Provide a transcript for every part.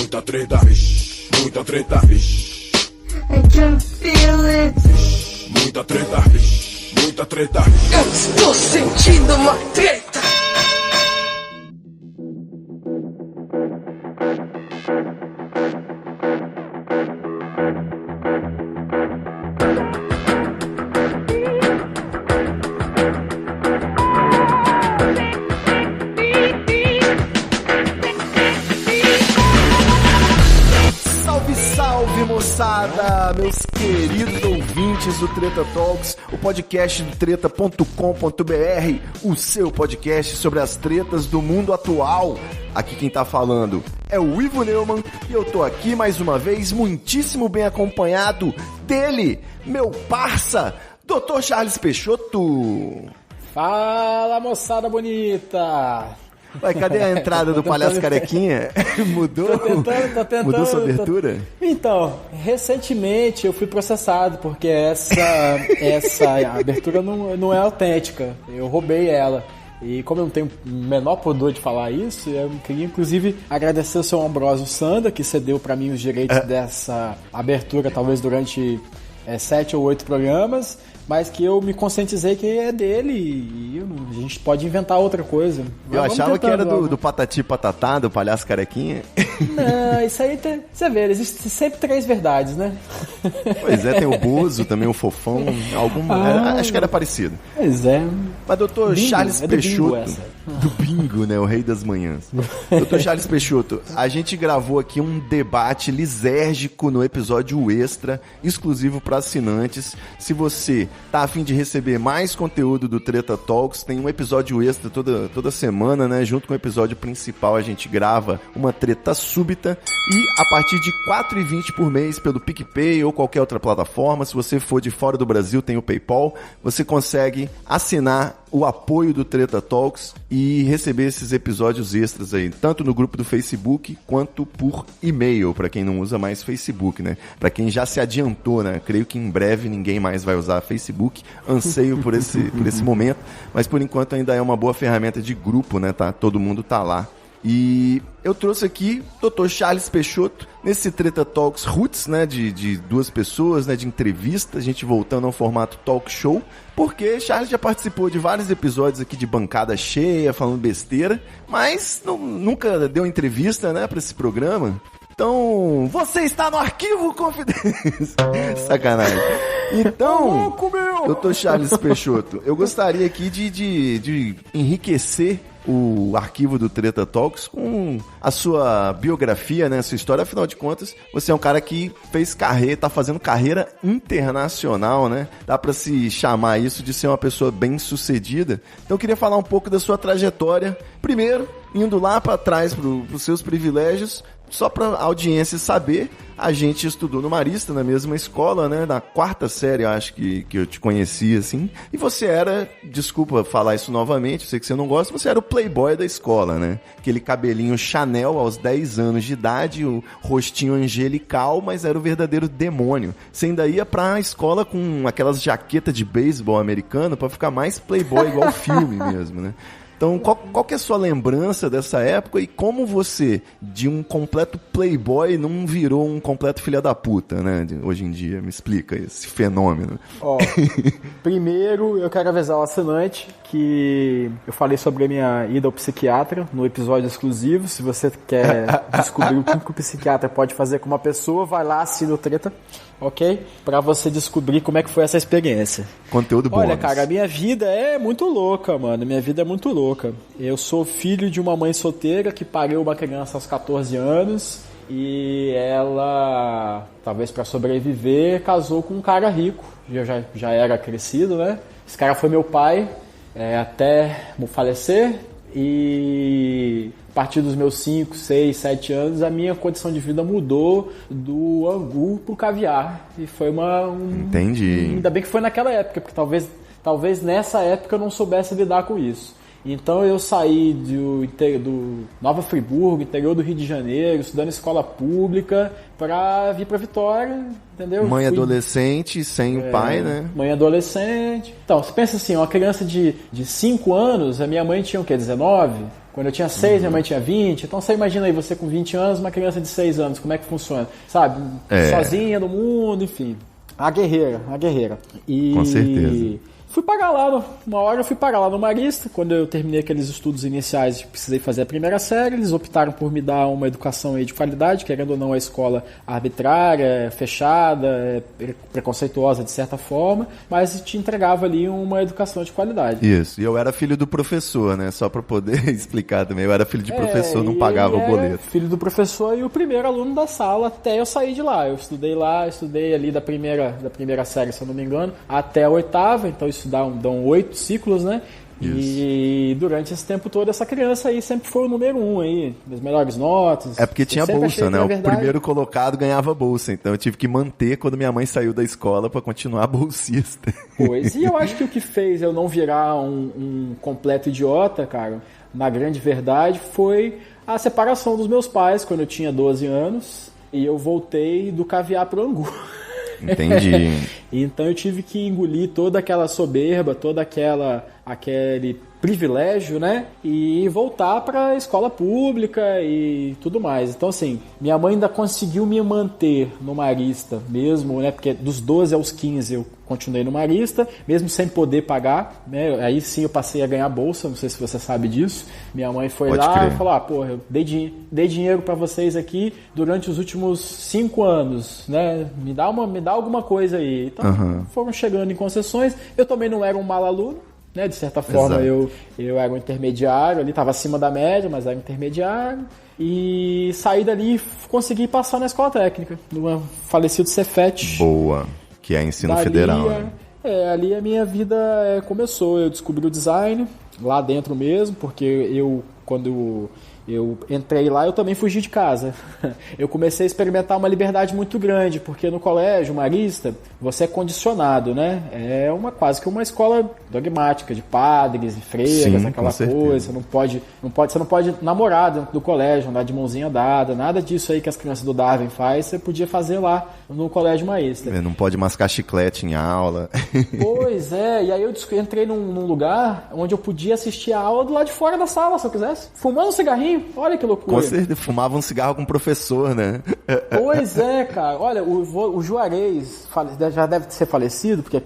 Muita treta, vixe, muita treta, vixe. I can feel it. Vixe, muita treta, vixe, muita treta. Eu estou sentindo uma treta. Moçada, meus queridos ouvintes do Treta Talks, o podcast do treta.com.br, o seu podcast sobre as tretas do mundo atual. Aqui quem tá falando é o Ivo Neumann e eu tô aqui mais uma vez muitíssimo bem acompanhado dele, meu parça, Dr. Charles Peixoto. Fala, moçada bonita! Ué, cadê a entrada do palhaço carequinha? Mudou? Tô tentando. Mudou sua abertura? Então, recentemente eu fui processado porque essa abertura não é autêntica. Eu roubei ela. E como eu não tenho o menor pudor de falar isso, eu queria inclusive agradecer ao seu Ambrósio Sanda, que cedeu pra mim os direitos dessa abertura, talvez durante 7 ou 8 programas, mas que eu me conscientizei que é dele e a gente pode inventar outra coisa. Eu achava que era do Patati Patatá, do palhaço carequinha. Não, isso aí você vê, existe sempre 3 verdades, né? Pois é, tem o Bozo, também o Fofão, acho que era parecido. Pois é. Mas doutor Bingo, Charles Peixoto, do Bingo, né, o rei das manhãs. Doutor Charles Peixoto, a gente gravou aqui um debate lisérgico no episódio extra, exclusivo para assinantes. Se você tá a fim de receber mais conteúdo do Treta Talks, tem um episódio extra toda semana, né? Junto com o episódio principal a gente grava uma treta súbita e a partir de R$4,20 por mês pelo PicPay ou qualquer outra plataforma, se você for de fora do Brasil tem o PayPal, você consegue assinar o apoio do Treta Talks e receber esses episódios extras aí, tanto no grupo do Facebook quanto por e-mail, para quem não usa mais Facebook, né? Para quem já se adiantou, né? Creio que em breve ninguém mais vai usar Facebook, anseio por esse momento, mas por enquanto ainda é uma boa ferramenta de grupo, né? Tá? Todo mundo tá lá. E eu trouxe aqui o Dr. Charles Peixoto nesse Treta Talks Roots, né, de 2 pessoas, né, de entrevista, a gente voltando ao formato talk show, porque Charles já participou de vários episódios aqui de bancada cheia, falando besteira, mas nunca deu entrevista, né, para esse programa. Então, você está no arquivo confidencial. Sacanagem. Então, Dr. Charles Peixoto, eu gostaria aqui de enriquecer o arquivo do Treta Talks com a sua biografia, né, a sua história. Afinal de contas, você é um cara que fez carreira, tá fazendo carreira internacional, né? Dá pra se chamar isso de ser uma pessoa bem sucedida. Então eu queria falar um pouco da sua trajetória. Primeiro, indo lá pra trás pros seus privilégios, só pra audiência saber, a gente estudou no Marista, na mesma escola, né? Na 4ª série, eu acho que eu te conheci, assim. E você era, desculpa falar isso novamente, eu sei que você não gosta, você era o playboy da escola, né? Aquele cabelinho Chanel aos 10 anos de idade, o rostinho angelical, mas era o verdadeiro demônio. Você ainda ia pra escola com aquelas jaquetas de beisebol americano pra ficar mais playboy, igual filme mesmo, né? Então, qual que é a sua lembrança dessa época e como você, de um completo playboy, não virou um completo filha da puta, né? Hoje em dia, me explica esse fenômeno. Primeiro, eu quero avisar o assinante que eu falei sobre a minha ida ao psiquiatra no episódio exclusivo. Se você quer descobrir o que o psiquiatra pode fazer com uma pessoa, vai lá, assina o Treta, ok? Pra você descobrir como é que foi essa experiência. Conteúdo bom. Olha, cara, a minha vida é muito louca, mano. Minha vida é muito louca. Eu sou filho de uma mãe solteira que pariu uma criança aos 14 anos e ela, talvez para sobreviver, casou com um cara rico. Já era crescido, né? Esse cara foi meu pai até falecer e a partir dos meus 5, 6, 7 anos a minha condição de vida mudou do angu pro caviar e foi Entendi. Ainda bem que foi naquela época, porque talvez nessa época eu não soubesse lidar com isso. Então eu saí do Nova Friburgo, interior do Rio de Janeiro, estudando escola pública, para vir para Vitória, entendeu? Mãe adolescente, sem pai, né? Mãe adolescente. Então, você pensa assim, uma criança de 5 anos, a minha mãe tinha o quê? 19? Quando eu tinha 6, minha mãe tinha 20. Então você imagina aí, você com 20 anos, uma criança de 6 anos, como é que funciona? Sabe? Sozinha no mundo, enfim. A guerreira. E com certeza. Fui parar lá, uma hora eu fui parar lá no Marista, quando eu terminei aqueles estudos iniciais, precisei fazer a primeira série, eles optaram por me dar uma educação aí de qualidade, querendo ou não a escola arbitrária, fechada, preconceituosa de certa forma, mas te entregava ali uma educação de qualidade. Isso, e eu era filho do professor, né, só para poder explicar também, eu era filho de professor, não pagava o boleto. Filho do professor e o primeiro aluno da sala até eu sair de lá, eu estudei ali da primeira série, se eu não me engano, até a 8ª, então isso dão 8 ciclos, né? Isso. E durante esse tempo todo, essa criança aí sempre foi o número 1 aí, das melhores notas. É porque tinha bolsa, né? O primeiro colocado ganhava bolsa, então eu tive que manter quando minha mãe saiu da escola para continuar bolsista. Pois, e eu acho que o que fez eu não virar um completo idiota, cara, na grande verdade, foi a separação dos meus pais quando eu tinha 12 anos e eu voltei do caviar pro angu. Entendi. Então eu tive que engolir toda aquela soberba, aquele privilégio, né? E voltar para a escola pública e tudo mais. Então, assim, minha mãe ainda conseguiu me manter no Marista mesmo, né? Porque dos 12 aos 15 eu continuei no Marista, mesmo sem poder pagar, né? Aí sim eu passei a ganhar bolsa, não sei se você sabe disso. Minha mãe foi lá e falou, porra, eu dei dinheiro para vocês aqui durante os últimos 5 anos, né? Me dá alguma coisa aí. Então, foram chegando em concessões. Eu também não era um mau aluno, né? De certa forma, eu era um intermediário, ali estava acima da média, mas era um intermediário. E saí dali e consegui passar na escola técnica, no falecido Cefet. Boa, que é ensino federal. Né? Ali a minha vida começou. Eu descobri o design lá dentro mesmo, porque quando eu entrei lá, eu também fugi de casa. Eu comecei a experimentar uma liberdade muito grande, porque no colégio Marista, você é condicionado, né? É quase que uma escola dogmática, de padres e freiras, aquela coisa. Você não pode namorar dentro do colégio, andar de mãozinha dada, nada disso aí que as crianças do Darwin faz, você podia fazer lá no colégio Marista. Não pode mascar chiclete em aula. Pois é, e aí eu entrei num lugar onde eu podia assistir a aula do lado de fora da sala, se eu quisesse, fumando um cigarrinho. Olha que loucura. Com certeza, fumava um cigarro com o professor, né? Pois é, cara. Olha, o Juarez já deve ser falecido, porque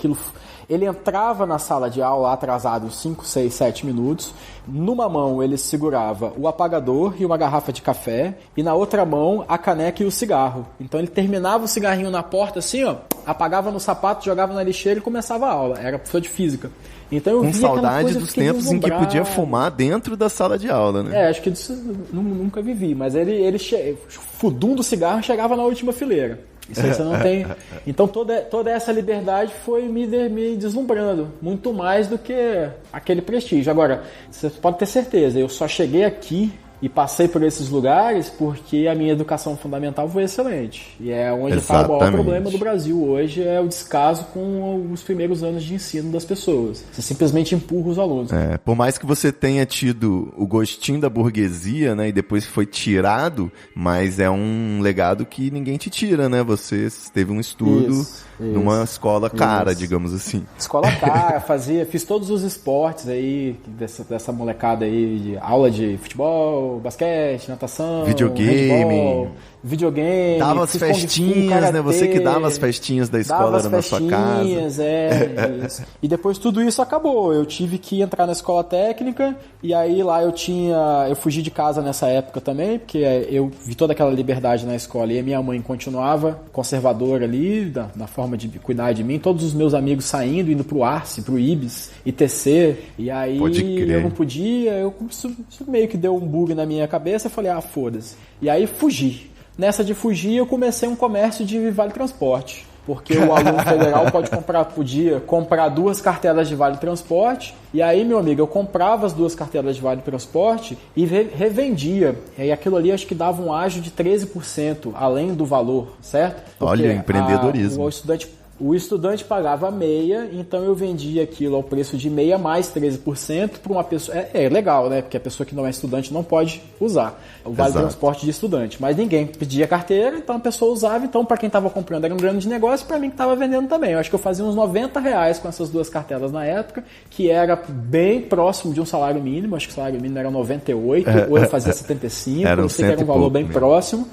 ele entrava na sala de aula atrasado 5, 6, 7 minutos. Numa mão ele segurava o apagador e uma garrafa de café, e na outra mão a caneca e o cigarro. Então ele terminava o cigarrinho na porta assim, ó, apagava no sapato, jogava na lixeira e começava a aula. Era professor de física. Então eu com saudade dos tempos em que podia fumar dentro da sala de aula, né? Acho que isso nunca vivi, mas ele fudum do cigarro chegava na última fileira. Isso aí você não tem. Então toda essa liberdade foi me deslumbrando, muito mais do que aquele prestígio. Agora, você pode ter certeza, eu só cheguei aqui e passei por esses lugares porque a minha educação fundamental foi excelente. E é onde está o maior problema do Brasil hoje, é o descaso com os primeiros anos de ensino das pessoas. Você simplesmente empurra os alunos. Por mais que você tenha tido o gostinho da burguesia, né, e depois foi tirado, mas é um legado que ninguém te tira, né? Você teve um estudo numa escola cara, digamos assim. Escola cara, fiz todos os esportes aí, dessa molecada aí, de aula de futebol, basquete, natação, handball, videogame. Dava as festinhas, né? Você que dava as festinhas da escola era na sua casa. Isso. E depois tudo isso acabou. Eu tive que entrar na escola técnica e aí lá eu fugi de casa nessa época também, porque eu vi toda aquela liberdade na escola e a minha mãe continuava conservadora ali, na forma de cuidar de mim. Todos os meus amigos saindo, indo pro Arce, pro Ibis, ITC. E aí eu não podia, isso meio que deu um bug na minha cabeça. Eu falei, foda-se. E aí fugi. Nessa de fugir, eu comecei um comércio de vale transporte, porque o aluno federal podia comprar 2 cartelas de vale transporte, e aí, meu amigo, eu comprava as 2 cartelas de vale transporte e revendia, e aí aquilo ali acho que dava um ágio de 13%, além do valor, certo? Porque olha, empreendedorismo. O estudante O estudante pagava meia, então eu vendia aquilo ao preço de meia mais 13% para uma pessoa. É legal, né? Porque a pessoa que não é estudante não pode usar o vale transporte de estudante. Mas ninguém pedia carteira, então a pessoa usava. Então, para quem estava comprando era um grande negócio, para mim que estava vendendo também. Eu acho que eu fazia uns R$90 com essas duas cartelas na época, que era bem próximo de um salário mínimo. Acho que o salário mínimo era 98, ou eu fazia 75, era não sei que era um valor bem mesmo. próximo.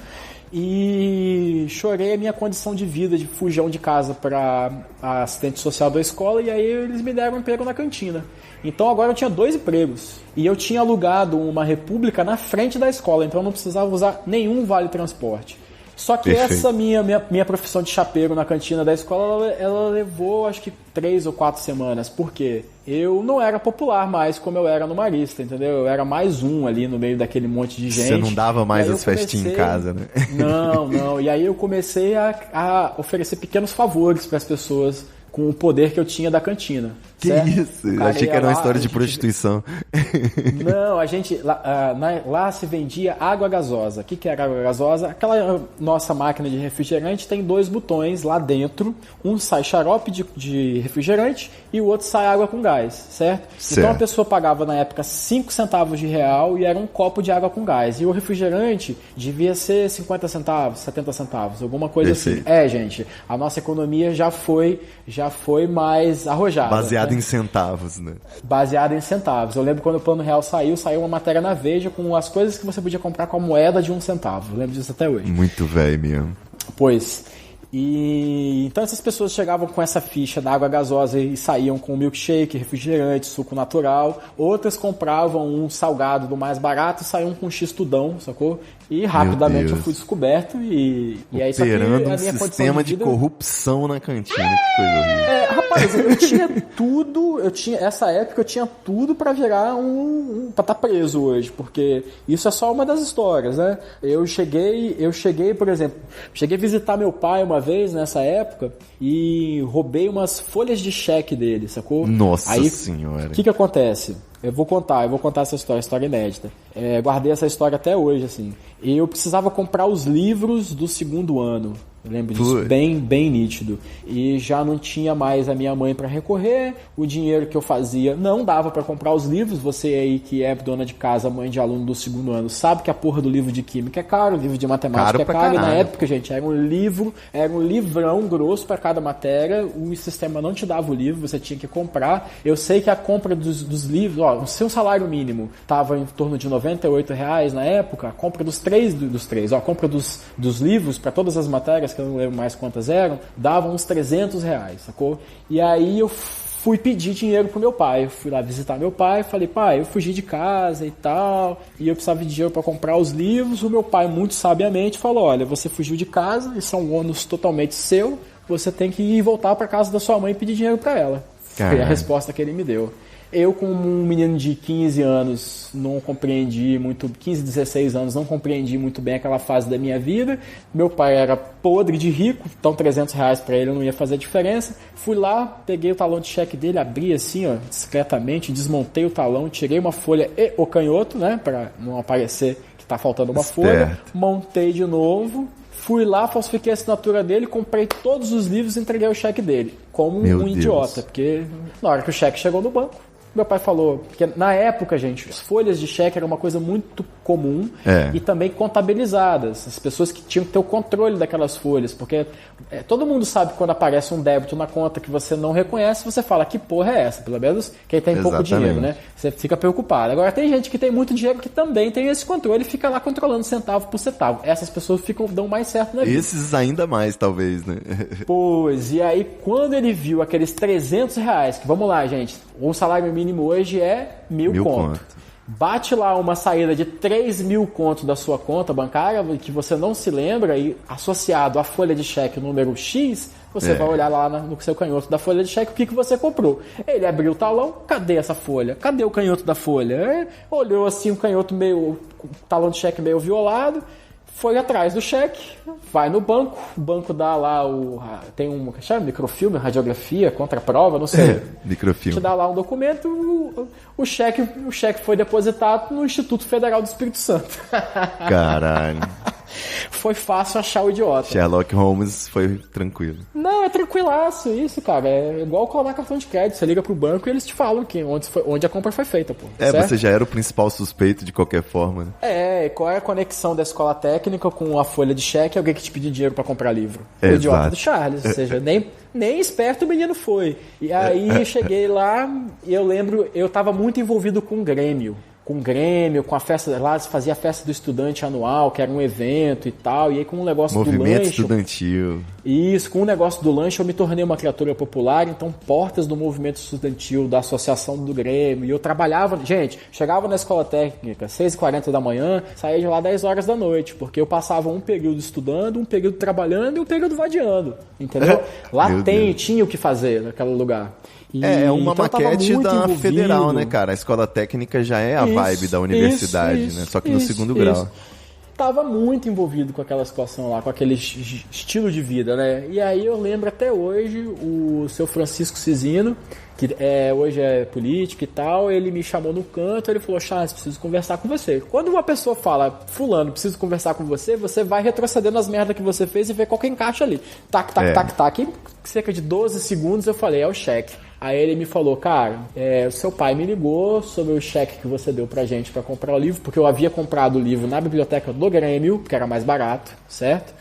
E chorei a minha condição de vida de fujão de casa para assistente social da escola, e aí eles me deram um emprego na cantina. Então agora eu tinha 2 empregos e eu tinha alugado uma república na frente da escola, então eu não precisava usar nenhum vale transporte. Só que Perfeito. essa minha profissão de chapeiro na cantina da escola, ela levou acho que 3 ou 4 semanas. Por quê? Eu não era popular mais como eu era no Marista, entendeu? Eu era mais um ali no meio daquele monte de gente. Você não dava mais as festinhas em casa, né? Não. E aí eu comecei a oferecer pequenos favores para as pessoas com o poder que eu tinha da cantina. Que certo? isso? Eu achei que era uma história de prostituição. Não, a gente... Lá se vendia água gasosa. O que era água gasosa? Aquela nossa máquina de refrigerante tem 2 botões lá dentro. Um sai xarope de refrigerante e o outro sai água com gás, certo? Então a pessoa pagava na época 5 centavos de real e era um copo de água com gás. E o refrigerante devia ser 50 centavos, 70 centavos, alguma coisa assim. Gente, a nossa economia já foi mais arrojada. Baseado em centavos, né? Baseado em centavos. Eu lembro quando o Plano Real saiu uma matéria na Veja com as coisas que você podia comprar com a moeda de 1 centavo. Eu lembro disso até hoje. Muito velho mesmo. Pois. E então essas pessoas chegavam com essa ficha da água gasosa e saíam com milkshake, refrigerante, suco natural. Outras compravam um salgado do mais barato e saíam com um x-tudão, sacou? E rapidamente eu fui descoberto e aí só que a minha sistema de corrupção na cantina, que coisa horrível. Rapaz, eu tinha tudo, essa época eu tinha tudo pra virar pra estar preso hoje, porque isso é só uma das histórias, né? Eu cheguei, por exemplo, a visitar meu pai uma vez nessa época e roubei umas folhas de cheque dele, sacou? Nossa aí, senhora. O que acontece? Eu vou contar essa história inédita. Guardei essa história até hoje, assim. Eu precisava comprar os livros do 2º ano. Eu lembro disso bem nítido. E já não tinha mais a minha mãe para recorrer. O dinheiro que eu fazia não dava para comprar os livros. Você aí que é dona de casa, mãe de aluno do 2º ano, sabe que a porra do livro de química é caro, o livro de matemática é caro. E na época, gente, era um livrão grosso para cada matéria. O sistema não te dava o livro, você tinha que comprar. Eu sei que a compra dos livros, se o salário mínimo estava em torno de R$98 na época, a compra a compra dos livros para todas as matérias, que eu não lembro mais quantas eram, davam uns R$300, sacou? E aí eu fui pedir dinheiro pro meu pai. Eu fui lá visitar meu pai, falei, pai, eu fugi de casa e tal, e eu precisava de dinheiro para comprar os livros. O meu pai, muito sabiamente, falou, olha, você fugiu de casa, isso é um ônus totalmente seu, você tem que ir voltar para casa da sua mãe e pedir dinheiro para ela. Foi a resposta que ele me deu. Eu, como um menino de 15 anos, não compreendi muito, 15, 16 anos, não compreendi muito bem aquela fase da minha vida. Meu pai era podre de rico, então R$300 para ele não ia fazer diferença. Fui lá, peguei o talão de cheque dele, abri assim, discretamente, desmontei o talão, tirei uma folha e o canhoto, né, para não aparecer que tá faltando uma folha, montei de novo. Fui lá, falsifiquei a assinatura dele, comprei todos os livros e entreguei o cheque dele. Como um idiota, porque na hora que o cheque chegou no banco, meu pai falou, porque na época, gente, as folhas de cheque era uma coisa muito comum e também contabilizadas. As pessoas que tinham que ter o controle daquelas folhas, porque todo mundo sabe que quando aparece um débito na conta que você não reconhece, você fala, que porra é essa? Pelo menos quem tem pouco dinheiro, né? Você fica preocupado. Agora tem gente que tem muito dinheiro que também tem esse controle e fica lá controlando centavo por centavo. Essas pessoas dão mais certo na vida. Esses ainda mais, talvez, né? Pois, e aí quando ele viu aqueles R$300, que vamos lá, gente, o salário mínimo hoje é 1.000 conto. Bate lá uma saída de 3.000 conto da sua conta bancária, que você não se lembra, e associado à folha de cheque número X, você vai olhar lá no seu canhoto da folha de cheque o que você comprou. Ele abriu o talão, cadê essa folha? Cadê o canhoto da folha? Olhou assim o canhoto o talão de cheque meio violado, foi atrás do cheque, vai no banco, o banco dá lá tem um microfilme, radiografia, contraprova, não sei. Microfilme. Te dá lá um documento, o cheque foi depositado no Instituto Federal do Espírito Santo. Caralho. foi fácil achar o idiota. Sherlock Holmes foi tranquilo. Não, é tranquilaço isso, cara. É igual clonar cartão de crédito. Você liga pro banco e eles te falam onde a compra foi feita, pô. Certo? Você já era o principal suspeito de qualquer forma, né? E qual é a conexão da escola técnica com a folha de cheque e alguém que te pediu dinheiro pra comprar livro? O Exato. idiota do Charles. Ou seja, nem esperto o menino foi. E aí eu cheguei lá e eu lembro, eu tava muito envolvido com o Grêmio, com a festa lá, se fazia a festa do estudante anual, que era um evento e tal, e aí com o negócio do lanche... Movimento estudantil. Isso, com o negócio do lanche eu me tornei uma criatura popular, então portas do movimento estudantil, da associação do Grêmio, e eu trabalhava, gente, chegava na escola técnica 6h40 da manhã, saía de lá 10 horas da noite, porque eu passava um período estudando, um período trabalhando e um período vadiando, entendeu? Lá tinha o que fazer naquele lugar. É uma então maquete da federal, né, cara? A escola técnica já é a vibe da universidade, né? Só que no segundo grau. Tava muito envolvido com aquela situação lá, com aquele estilo de vida, né? E aí eu lembro até hoje o seu Francisco Cisino, que hoje é político e tal, ele me chamou no canto, ele falou, Charles, preciso conversar com você. Quando uma pessoa fala, fulano, preciso conversar com você, você vai retrocedendo as merdas que você fez e vê qual que encaixa ali. Tac, em cerca de 12 segundos eu falei, é o cheque. Aí ele me falou, cara, o seu pai me ligou sobre o cheque que você deu pra gente pra comprar o livro, porque eu havia comprado o livro na biblioteca do Grêmio, que era mais barato, certo?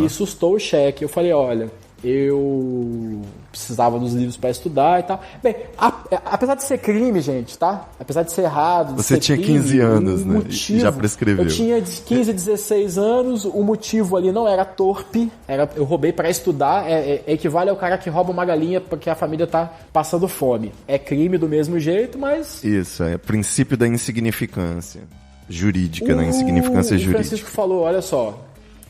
E sustou o cheque. Eu falei, olha, eu precisava dos livros para estudar e tal. Bem, apesar de ser crime, gente, tá? Apesar de ser errado... Você tinha 15 anos, né? E já prescreveu. Eu tinha 15, 16 anos, o motivo ali não era torpe, eu roubei para estudar, equivale ao cara que rouba uma galinha porque a família tá passando fome. É crime do mesmo jeito, mas... Isso, é princípio da insignificância jurídica, da insignificância jurídica. O Francisco falou, olha só,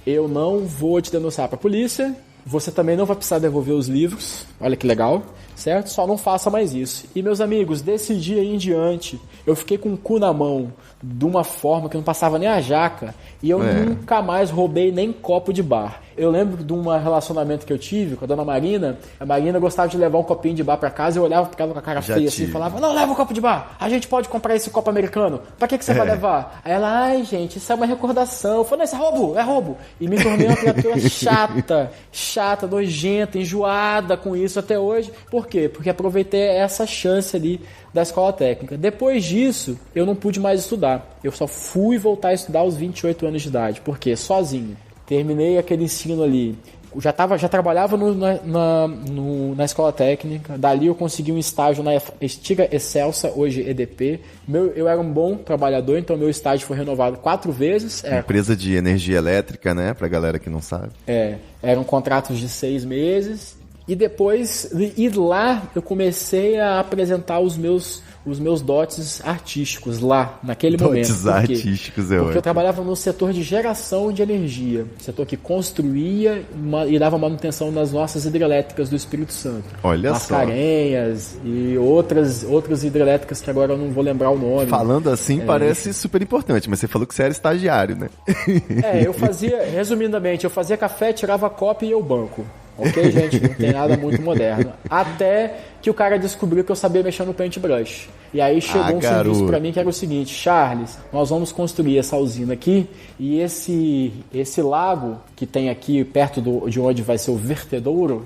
eu não vou te denunciar pra polícia, você também não vai precisar devolver os livros, olha que legal, certo? Só não faça mais isso. E meus amigos, desse dia em diante, eu fiquei com o cu na mão de uma forma que eu não passava nem a jaca e eu nunca mais roubei nem copo de bar. Eu lembro de um relacionamento que eu tive com a dona Marina. A Marina gostava de levar um copinho de bar pra casa e eu olhava pra ela com a cara feia assim e falava, não, leva um copo de bar, a gente pode comprar esse copo americano, pra que você vai levar? Aí ela, ai gente, isso é uma recordação. Eu falei, não, isso é roubo. E me tornei uma criatura chata, nojenta, enjoada com isso até hoje. Por quê? Porque aproveitei essa chance ali da escola técnica. Depois disso, eu não pude mais estudar. Eu só fui voltar a estudar aos 28 anos de idade. Por quê? Sozinho. Terminei aquele ensino ali. Já trabalhava na escola técnica. Dali eu consegui um estágio na Estiga Excelsa, hoje EDP. Eu era um bom trabalhador, então meu estágio foi renovado 4 vezes. Empresa de energia elétrica, né? Pra galera que não sabe. Eram contratos de 6 meses. E depois, lá eu comecei a apresentar os meus dotes artísticos lá, naquele momento. Dotes artísticos, Porque eu trabalhava no setor de geração de energia, setor que construía e dava manutenção nas nossas hidrelétricas do Espírito Santo. Olha só. Mascarenhas e outras hidrelétricas que agora eu não vou lembrar o nome. Falando assim parece super importante, mas você falou que você era estagiário, né? Eu fazia, resumidamente, eu fazia café, tirava copo e ia ao banco. Ok, gente? Não tem nada muito moderno. Até que o cara descobriu que eu sabia mexer no paintbrush. E aí chegou um serviço pra mim que era o seguinte, Charles, nós vamos construir essa usina aqui e esse lago que tem aqui perto de onde vai ser o vertedouro,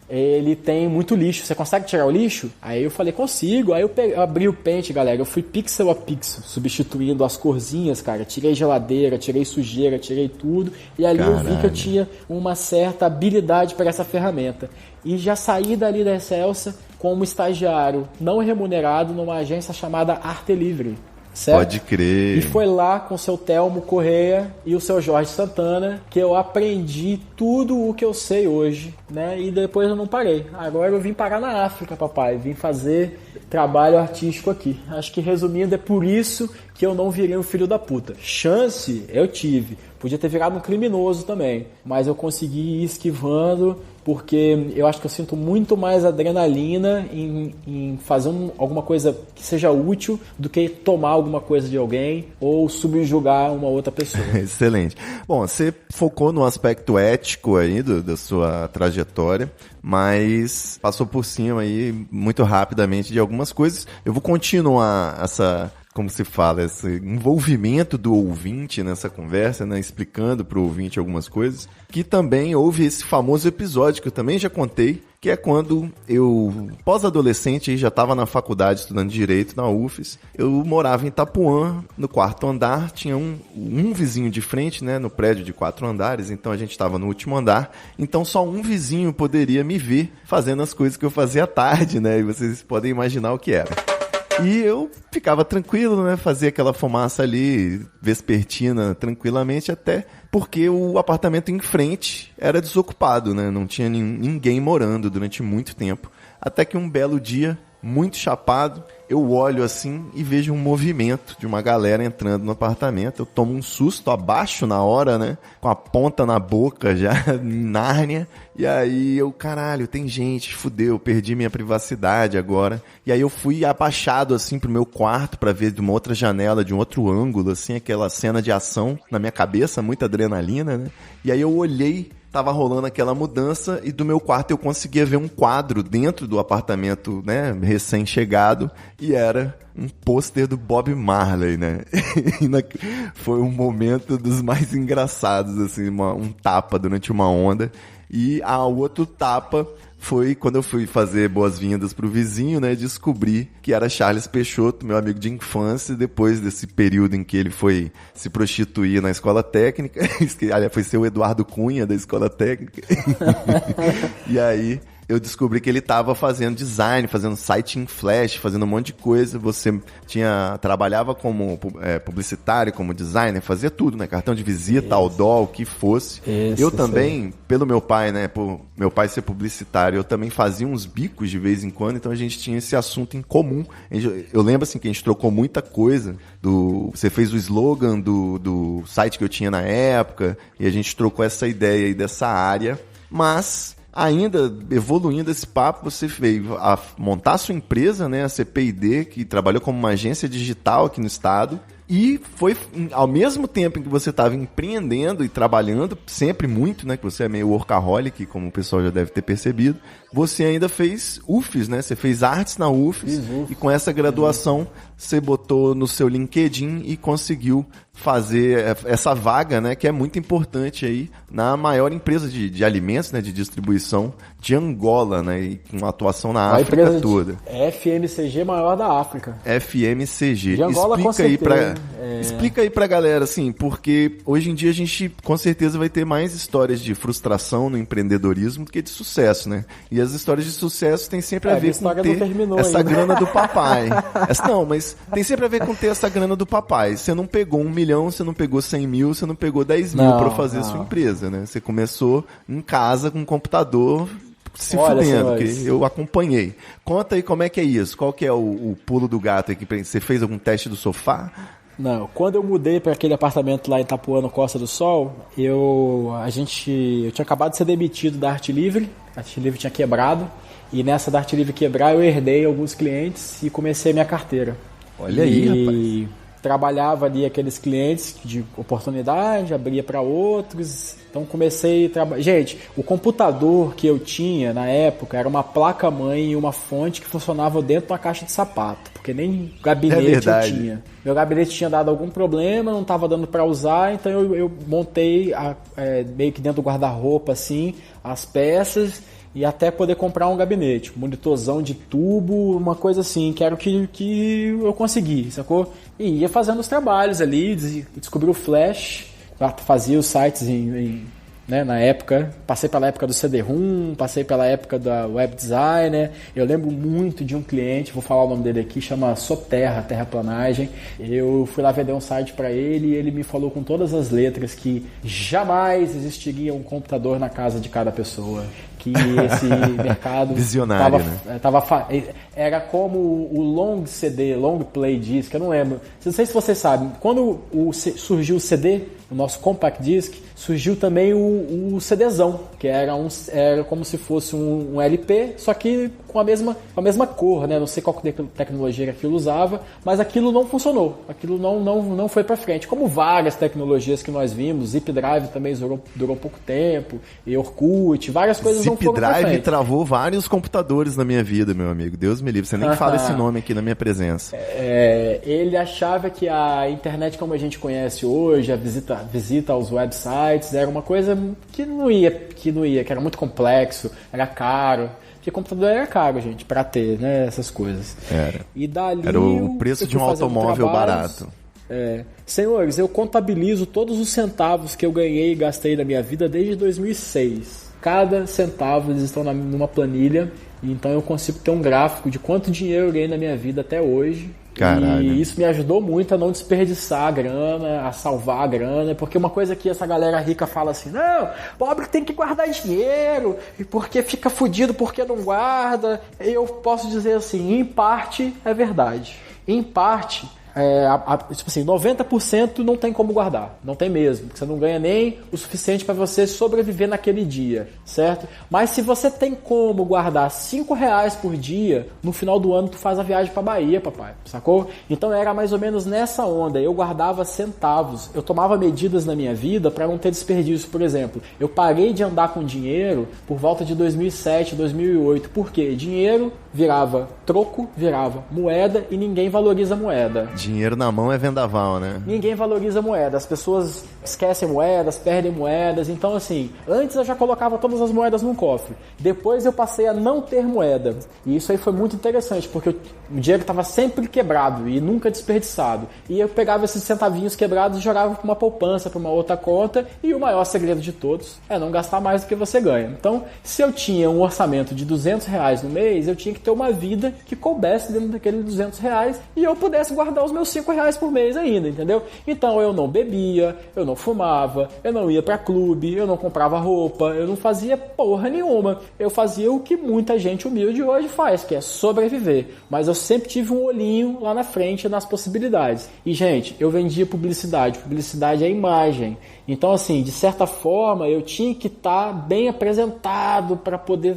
ele tem muito lixo. Você consegue tirar o lixo? Aí eu falei, consigo. Aí eu abri o Paint, galera. Eu fui pixel a pixel, substituindo as corzinhas, cara. Tirei geladeira, tirei sujeira, tirei tudo. E ali eu vi que eu tinha uma certa habilidade para essa ferramenta. E já saí dali da Excelsa como estagiário não remunerado numa agência chamada Arte Livre. Certo? Pode crer. E foi lá com o seu Telmo Correia e o seu Jorge Santana que eu aprendi tudo o que eu sei hoje, né? E depois eu não parei. Agora eu vim parar na África, papai. Vim fazer trabalho artístico aqui. Acho que resumindo, é por isso que eu não virei um filho da puta. Chance eu tive. Podia ter virado um criminoso também. Mas eu consegui ir esquivando porque eu acho que eu sinto muito mais adrenalina em fazer alguma coisa que seja útil do que tomar alguma coisa de alguém ou subjugar uma outra pessoa. Excelente. Bom, você focou no aspecto ético aí da sua trajetória, mas passou por cima aí muito rapidamente de algumas coisas. Eu vou continuar essa como se fala, esse envolvimento do ouvinte nessa conversa, né, explicando pro ouvinte algumas coisas, que também houve esse famoso episódio que eu também já contei, que é quando eu, pós-adolescente, já estava na faculdade estudando Direito na UFES, eu morava em Itapuã, no 4º andar, tinha um vizinho de frente, né, no prédio de 4 andares, então a gente estava no último andar, então só um vizinho poderia me ver fazendo as coisas que eu fazia à tarde, né, e vocês podem imaginar o que era. E eu ficava tranquilo, né? Fazia aquela fumaça ali, vespertina, tranquilamente, até porque o apartamento em frente era desocupado, né? Não tinha ninguém morando durante muito tempo. Até que um belo dia, muito chapado, eu olho assim e vejo um movimento de uma galera entrando no apartamento. Eu tomo um susto, abaixo na hora, né? Com a ponta na boca já, em Nárnia. E aí eu, caralho, tem gente, fudeu, perdi minha privacidade agora. E aí eu fui abaixado assim pro meu quarto pra ver de uma outra janela, de um outro ângulo, assim, aquela cena de ação na minha cabeça, muita adrenalina, né? E aí eu olhei, tava rolando aquela mudança e do meu quarto eu conseguia ver um quadro dentro do apartamento, né, recém-chegado, e era um pôster do Bob Marley, né? Foi um momento dos mais engraçados, assim, um tapa durante uma onda. E o outro tapa foi quando eu fui fazer boas-vindas pro vizinho, né? Descobri que era Charles Peixoto, meu amigo de infância, depois desse período em que ele foi se prostituir na escola técnica. Aliás, foi ser o Eduardo Cunha da escola técnica. E aí eu descobri que ele estava fazendo design, fazendo site em Flash, fazendo um monte de coisa. Você trabalhava como publicitário, como designer, fazia tudo, né? Cartão de visita, outdoor, o que fosse. Eu também, pelo meu pai, né? Por meu pai ser publicitário, eu também fazia uns bicos de vez em quando, então a gente tinha esse assunto em comum. Eu lembro, assim, que a gente trocou muita coisa. Você fez o slogan do site que eu tinha na época, e a gente trocou essa ideia aí dessa área, mas ainda evoluindo esse papo, você veio a montar a sua empresa, né, a CPID, que trabalhou como uma agência digital aqui no estado, e foi ao mesmo tempo em que você estava empreendendo e trabalhando, sempre muito, né, que você é meio workaholic, como o pessoal já deve ter percebido, você ainda fez UFES, né, você fez artes na UFES, e com essa graduação você botou no seu LinkedIn e conseguiu fazer essa vaga, né, que é muito importante aí na maior empresa de alimentos, né, de distribuição de Angola, né, e com atuação na África toda. FMCG maior da África. FMCG. De Angola, Explica aí pra galera, assim, porque hoje em dia a gente com certeza vai ter mais histórias de frustração no empreendedorismo do que de sucesso, né? E as histórias de sucesso tem sempre a ver com ter essa grana do papai. Não, mas tem sempre a ver com ter essa grana do papai. Você não pegou 1 milhão, você não pegou 100 mil, você não pegou 10 mil pra fazer a sua empresa, né? Você começou em casa com um computador se fudendo, que eu acompanhei. Conta aí como é que é isso, qual que é o pulo do gato aqui? Você fez algum teste do sofá? Não, quando eu mudei para aquele apartamento lá em Itapuã, no Costa do Sol, eu tinha acabado de ser demitido da Arte Livre, a Arte Livre tinha quebrado, e nessa da Arte Livre quebrar eu herdei alguns clientes e comecei a minha carteira. Olha aí, rapaz. Trabalhava ali aqueles clientes de oportunidade, abria para outros, então comecei a trabalhar. Gente, o computador que eu tinha na época era uma placa-mãe e uma fonte que funcionava dentro de uma caixa de sapato, porque nem gabinete eu tinha. Meu gabinete tinha dado algum problema, não estava dando para usar, então eu montei meio que dentro do guarda-roupa assim, as peças, e até poder comprar um gabinete, um monitorzão de tubo, uma coisa assim, que era o que eu consegui, sacou? E ia fazendo os trabalhos ali, descobri o Flash, fazia os sites né, na época, passei pela época do CD-ROM, passei pela época da Web Designer. Eu lembro muito de um cliente, vou falar o nome dele aqui, chama Soterra, Terraplanagem. Eu fui lá vender um site para ele e ele me falou com todas as letras que jamais existiria um computador na casa de cada pessoa. Que esse mercado visionário, né? Era como o long CD, long play disc, eu não lembro. Não sei se vocês sabem, quando surgiu o CD, o nosso compact disc, surgiu também o CDzão, que era como se fosse um LP, só que com a mesma cor, né? Não sei qual tecnologia que aquilo usava, mas aquilo não funcionou, aquilo não foi para frente. Como várias tecnologias que nós vimos, Zip Drive também durou pouco tempo, e Orkut, várias coisas não Zip foram pra Drive frente. travou vários computadores na minha vida, meu amigo. Deus me livre. Você nem fala esse nome aqui na minha presença. Ele achava que a internet como a gente conhece hoje, a visita aos websites, era uma coisa que não ia, que era muito complexo, era caro. Porque computador era caro, gente, pra ter, né, essas coisas. E dali Era o preço de um automóvel barato. Senhores, eu contabilizo todos os centavos que eu ganhei e gastei na minha vida desde 2006. Cada centavo eles estão numa planilha, então eu consigo ter um gráfico de quanto dinheiro eu ganhei na minha vida até hoje. Caralho. E isso me ajudou muito a não desperdiçar a grana, a salvar a grana, porque uma coisa que essa galera rica fala assim, não, pobre tem que guardar dinheiro, e porque fica fudido porque não guarda. Eu posso dizer assim, em parte é verdade. Em parte, tipo assim, 90% não tem como guardar, não tem mesmo, porque você não ganha nem o suficiente para você sobreviver naquele dia, certo? Mas se você tem como guardar R$5 por dia, no final do ano tu faz a viagem para Bahia, papai, sacou? Então era mais ou menos nessa onda, eu guardava centavos, eu tomava medidas na minha vida para não ter desperdício. Por exemplo, eu parei de andar com dinheiro por volta de 2007, 2008, porque dinheiro virava troco, virava moeda e ninguém valoriza moeda. Dinheiro na mão é vendaval, né? Ninguém valoriza moeda. As pessoas esquecem moedas, perdem moedas. Então, assim, antes eu já colocava todas as moedas num cofre. Depois eu passei a não ter moeda. E isso aí foi muito interessante, porque o dinheiro estava sempre quebrado e nunca desperdiçado. E eu pegava esses centavinhos quebrados e jogava para uma poupança, para uma outra conta. E o maior segredo de todos é não gastar mais do que você ganha. Então, se eu tinha um orçamento de R$200 no mês, eu tinha que ter uma vida que coubesse dentro daqueles R$200 e eu pudesse guardar os meus R$5 por mês ainda, entendeu? Então eu não bebia, eu não fumava, eu não ia pra clube, eu não comprava roupa, eu não fazia porra nenhuma. Eu fazia o que muita gente humilde hoje faz, que é sobreviver. Mas eu sempre tive um olhinho lá na frente nas possibilidades. E, gente, eu vendia publicidade. Publicidade é imagem. Então, assim, de certa forma, eu tinha que estar bem apresentado para poder...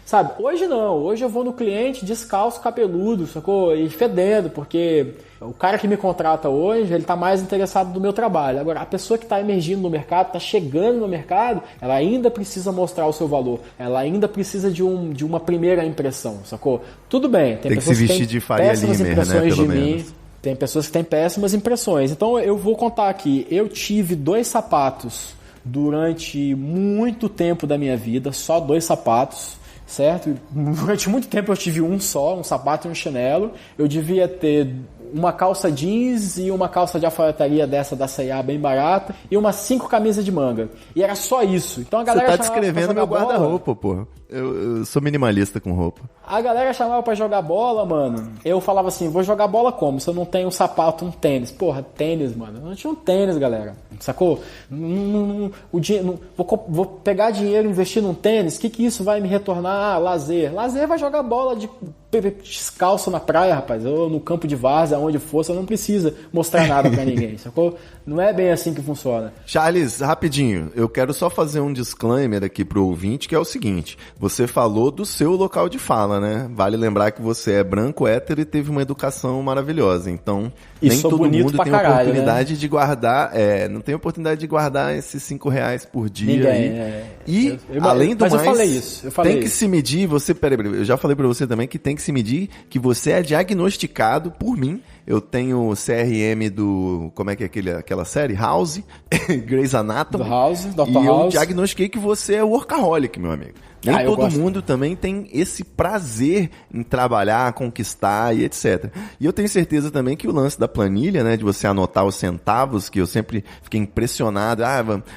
sabe? Hoje não. Hoje eu vou no cliente descalço, cabeludo, sacou? E fedendo, porque o cara que me contrata hoje, ele tá mais interessado no meu trabalho. Agora, a pessoa que está emergindo no mercado, está chegando no mercado, ela ainda precisa mostrar o seu valor. Ela ainda precisa de uma primeira impressão, sacou? Tudo bem. Tem que se vestir de Faria Limer, né? Pelo menos. Tem pessoas que têm péssimas impressões. Então eu vou contar aqui. Eu tive 2 sapatos durante muito tempo da minha vida. Só 2 sapatos, certo? Durante muito tempo eu tive um só, um sapato e um chinelo. Eu devia ter uma calça jeans e uma calça de alfaiataria dessa da C&A bem barata e umas 5 camisas de manga. E era só isso. Então a galera Você tá descrevendo meu guarda-roupa, pô. Eu sou minimalista com roupa. A galera chamava pra jogar bola, mano. Eu falava assim, vou jogar bola como? Se eu não tenho um sapato, um tênis. Porra, tênis, mano. Eu não tinha um tênis, galera. Sacou? Vou pegar dinheiro e investir num tênis. O que isso vai me retornar? Ah, lazer. Lazer vai jogar bola descalço na praia, rapaz. Ou no campo de várzea, onde for. Você não precisa mostrar nada pra ninguém, sacou? Não é bem assim que funciona. Charles, rapidinho. Eu quero só fazer um disclaimer aqui pro ouvinte, que é o seguinte. Você falou do seu local de fala, né? Vale lembrar que você é branco, hétero e teve uma educação maravilhosa. Então, nem todo mundo tem a oportunidade, né, de guardar... não tem oportunidade de guardar esses R$5 por dia. Ninguém, E, além do mais... eu falei isso. Tem que se medir... Peraí, eu já falei pra você também que tem que se medir que você é diagnosticado por mim. Eu tenho o CRM do... Como é que é aquela série? House. Grey's Anatomy. Do House, Dr. E House. eu diagnostiquei que você é workaholic, meu amigo. Nem todo mundo também tem esse prazer em trabalhar, conquistar e etc. E eu tenho certeza também que o lance da planilha, né, de você anotar os centavos, que eu sempre fiquei impressionado.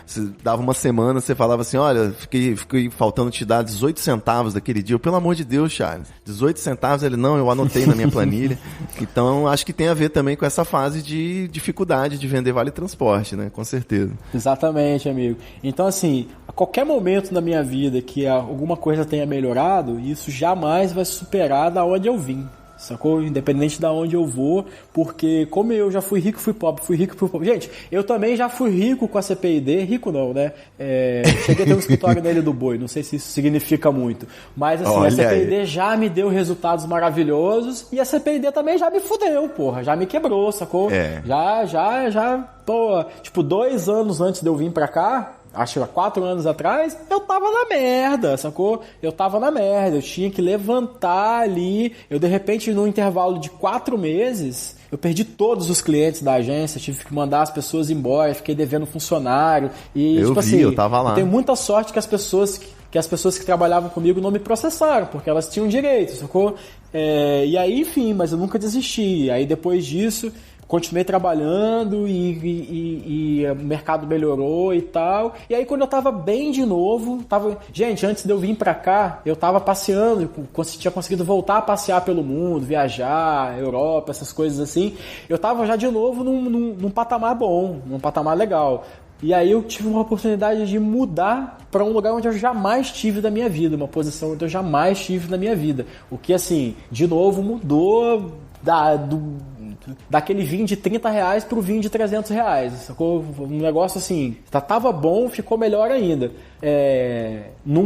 Você dava uma semana, você falava assim, olha, fiquei faltando te dar 18 centavos daquele dia. Pelo amor de Deus, Charles, 18 centavos? Ele, não, eu anotei na minha planilha. Então, acho que tem a ver também com essa fase de dificuldade de vender vale transporte, né, com certeza. Exatamente, amigo. Então, assim, a qualquer momento na minha vida que alguma coisa tenha melhorado, isso jamais vai superar da onde eu vim, sacou? Independente da onde eu vou, porque como eu já fui rico, fui pobre, fui rico, fui pobre. Gente, eu também já fui rico com a CPID, rico não, né? Cheguei a ter um escritório nele do Boi, não sei se isso significa muito, mas assim, olha, a CPID aí já me deu resultados maravilhosos e a CPID também já me fudeu, porra, já me quebrou, sacou? Já, pô, tipo, 2 anos antes de eu vir pra cá, acho que há 4 anos atrás, eu tava na merda, sacou? Eu tava na merda, eu tinha que levantar ali, eu de repente no intervalo de 4 meses, eu perdi todos os clientes da agência, tive que mandar as pessoas embora, fiquei devendo funcionário, e eu tipo vi, assim, eu tava lá. Eu tenho muita sorte que as pessoas que trabalhavam comigo não me processaram, porque elas tinham direito, sacou? E aí, enfim, mas eu nunca desisti, aí depois disso... Continuei trabalhando e o mercado melhorou e tal. E aí quando eu tava bem de novo, gente, antes de eu vir pra cá, eu tava passeando, tinha conseguido voltar a passear pelo mundo, viajar, Europa, essas coisas assim. Eu tava já de novo num patamar bom, num patamar legal. E aí eu tive uma oportunidade de mudar para um lugar onde eu jamais tive da minha vida, uma posição onde eu jamais tive na minha vida. O que, assim, de novo mudou daquele vinho de R$30 pro vinho de R$300, sacou? Um negócio assim, tava bom, ficou melhor ainda.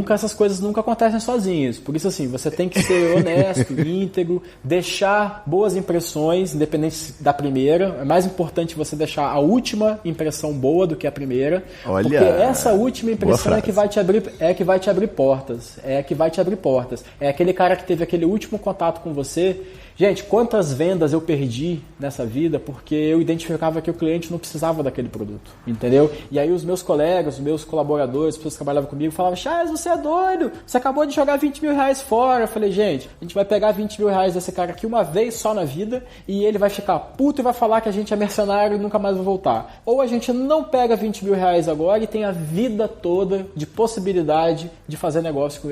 Essas coisas nunca acontecem sozinhas, por isso assim, você tem que ser honesto, íntegro, deixar boas impressões, independente da primeira. É mais importante você deixar a última impressão boa do que a primeira. Olha, porque essa última impressão é que vai te abrir portas, é aquele cara que teve aquele último contato com você. Gente, quantas vendas eu perdi nessa vida porque eu identificava que o cliente não precisava daquele produto, entendeu? E aí os meus colegas, os meus colaboradores, as pessoas que trabalhavam comigo falavam: Charles, você é doido, você acabou de jogar R$20 mil fora. Eu falei: gente, a gente vai pegar R$20 mil desse cara aqui uma vez só na vida e ele vai ficar puto e vai falar que a gente é mercenário e nunca mais vai voltar. Ou a gente não pega R$20 mil agora e tem a vida toda de possibilidade de fazer negócio com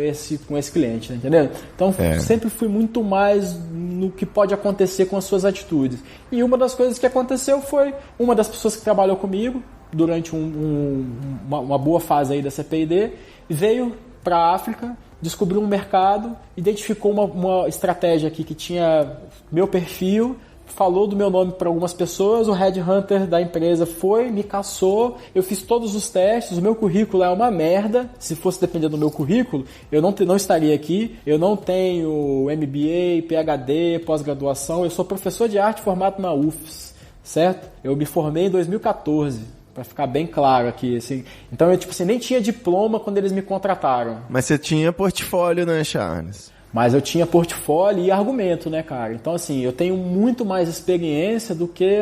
esse cliente, tá entendendo? Então sempre fui muito mais no que pode acontecer com as suas atitudes. E uma das coisas que aconteceu foi uma das pessoas que trabalhou comigo durante uma boa fase aí da CPID, veio para a África, descobriu um mercado, identificou uma estratégia aqui que tinha meu perfil, falou do meu nome para algumas pessoas, o headhunter da empresa foi, me caçou, eu fiz todos os testes, o meu currículo é uma merda, se fosse depender do meu currículo, eu não estaria aqui, eu não tenho MBA, PhD, pós-graduação, eu sou professor de arte formado na UFS, certo? Eu me formei em 2014, para ficar bem claro aqui, assim. Então eu nem tinha diploma quando eles me contrataram. Mas você tinha portfólio, né, Charles? Mas eu tinha portfólio e argumento, né, cara? Então, assim, eu tenho muito mais experiência do que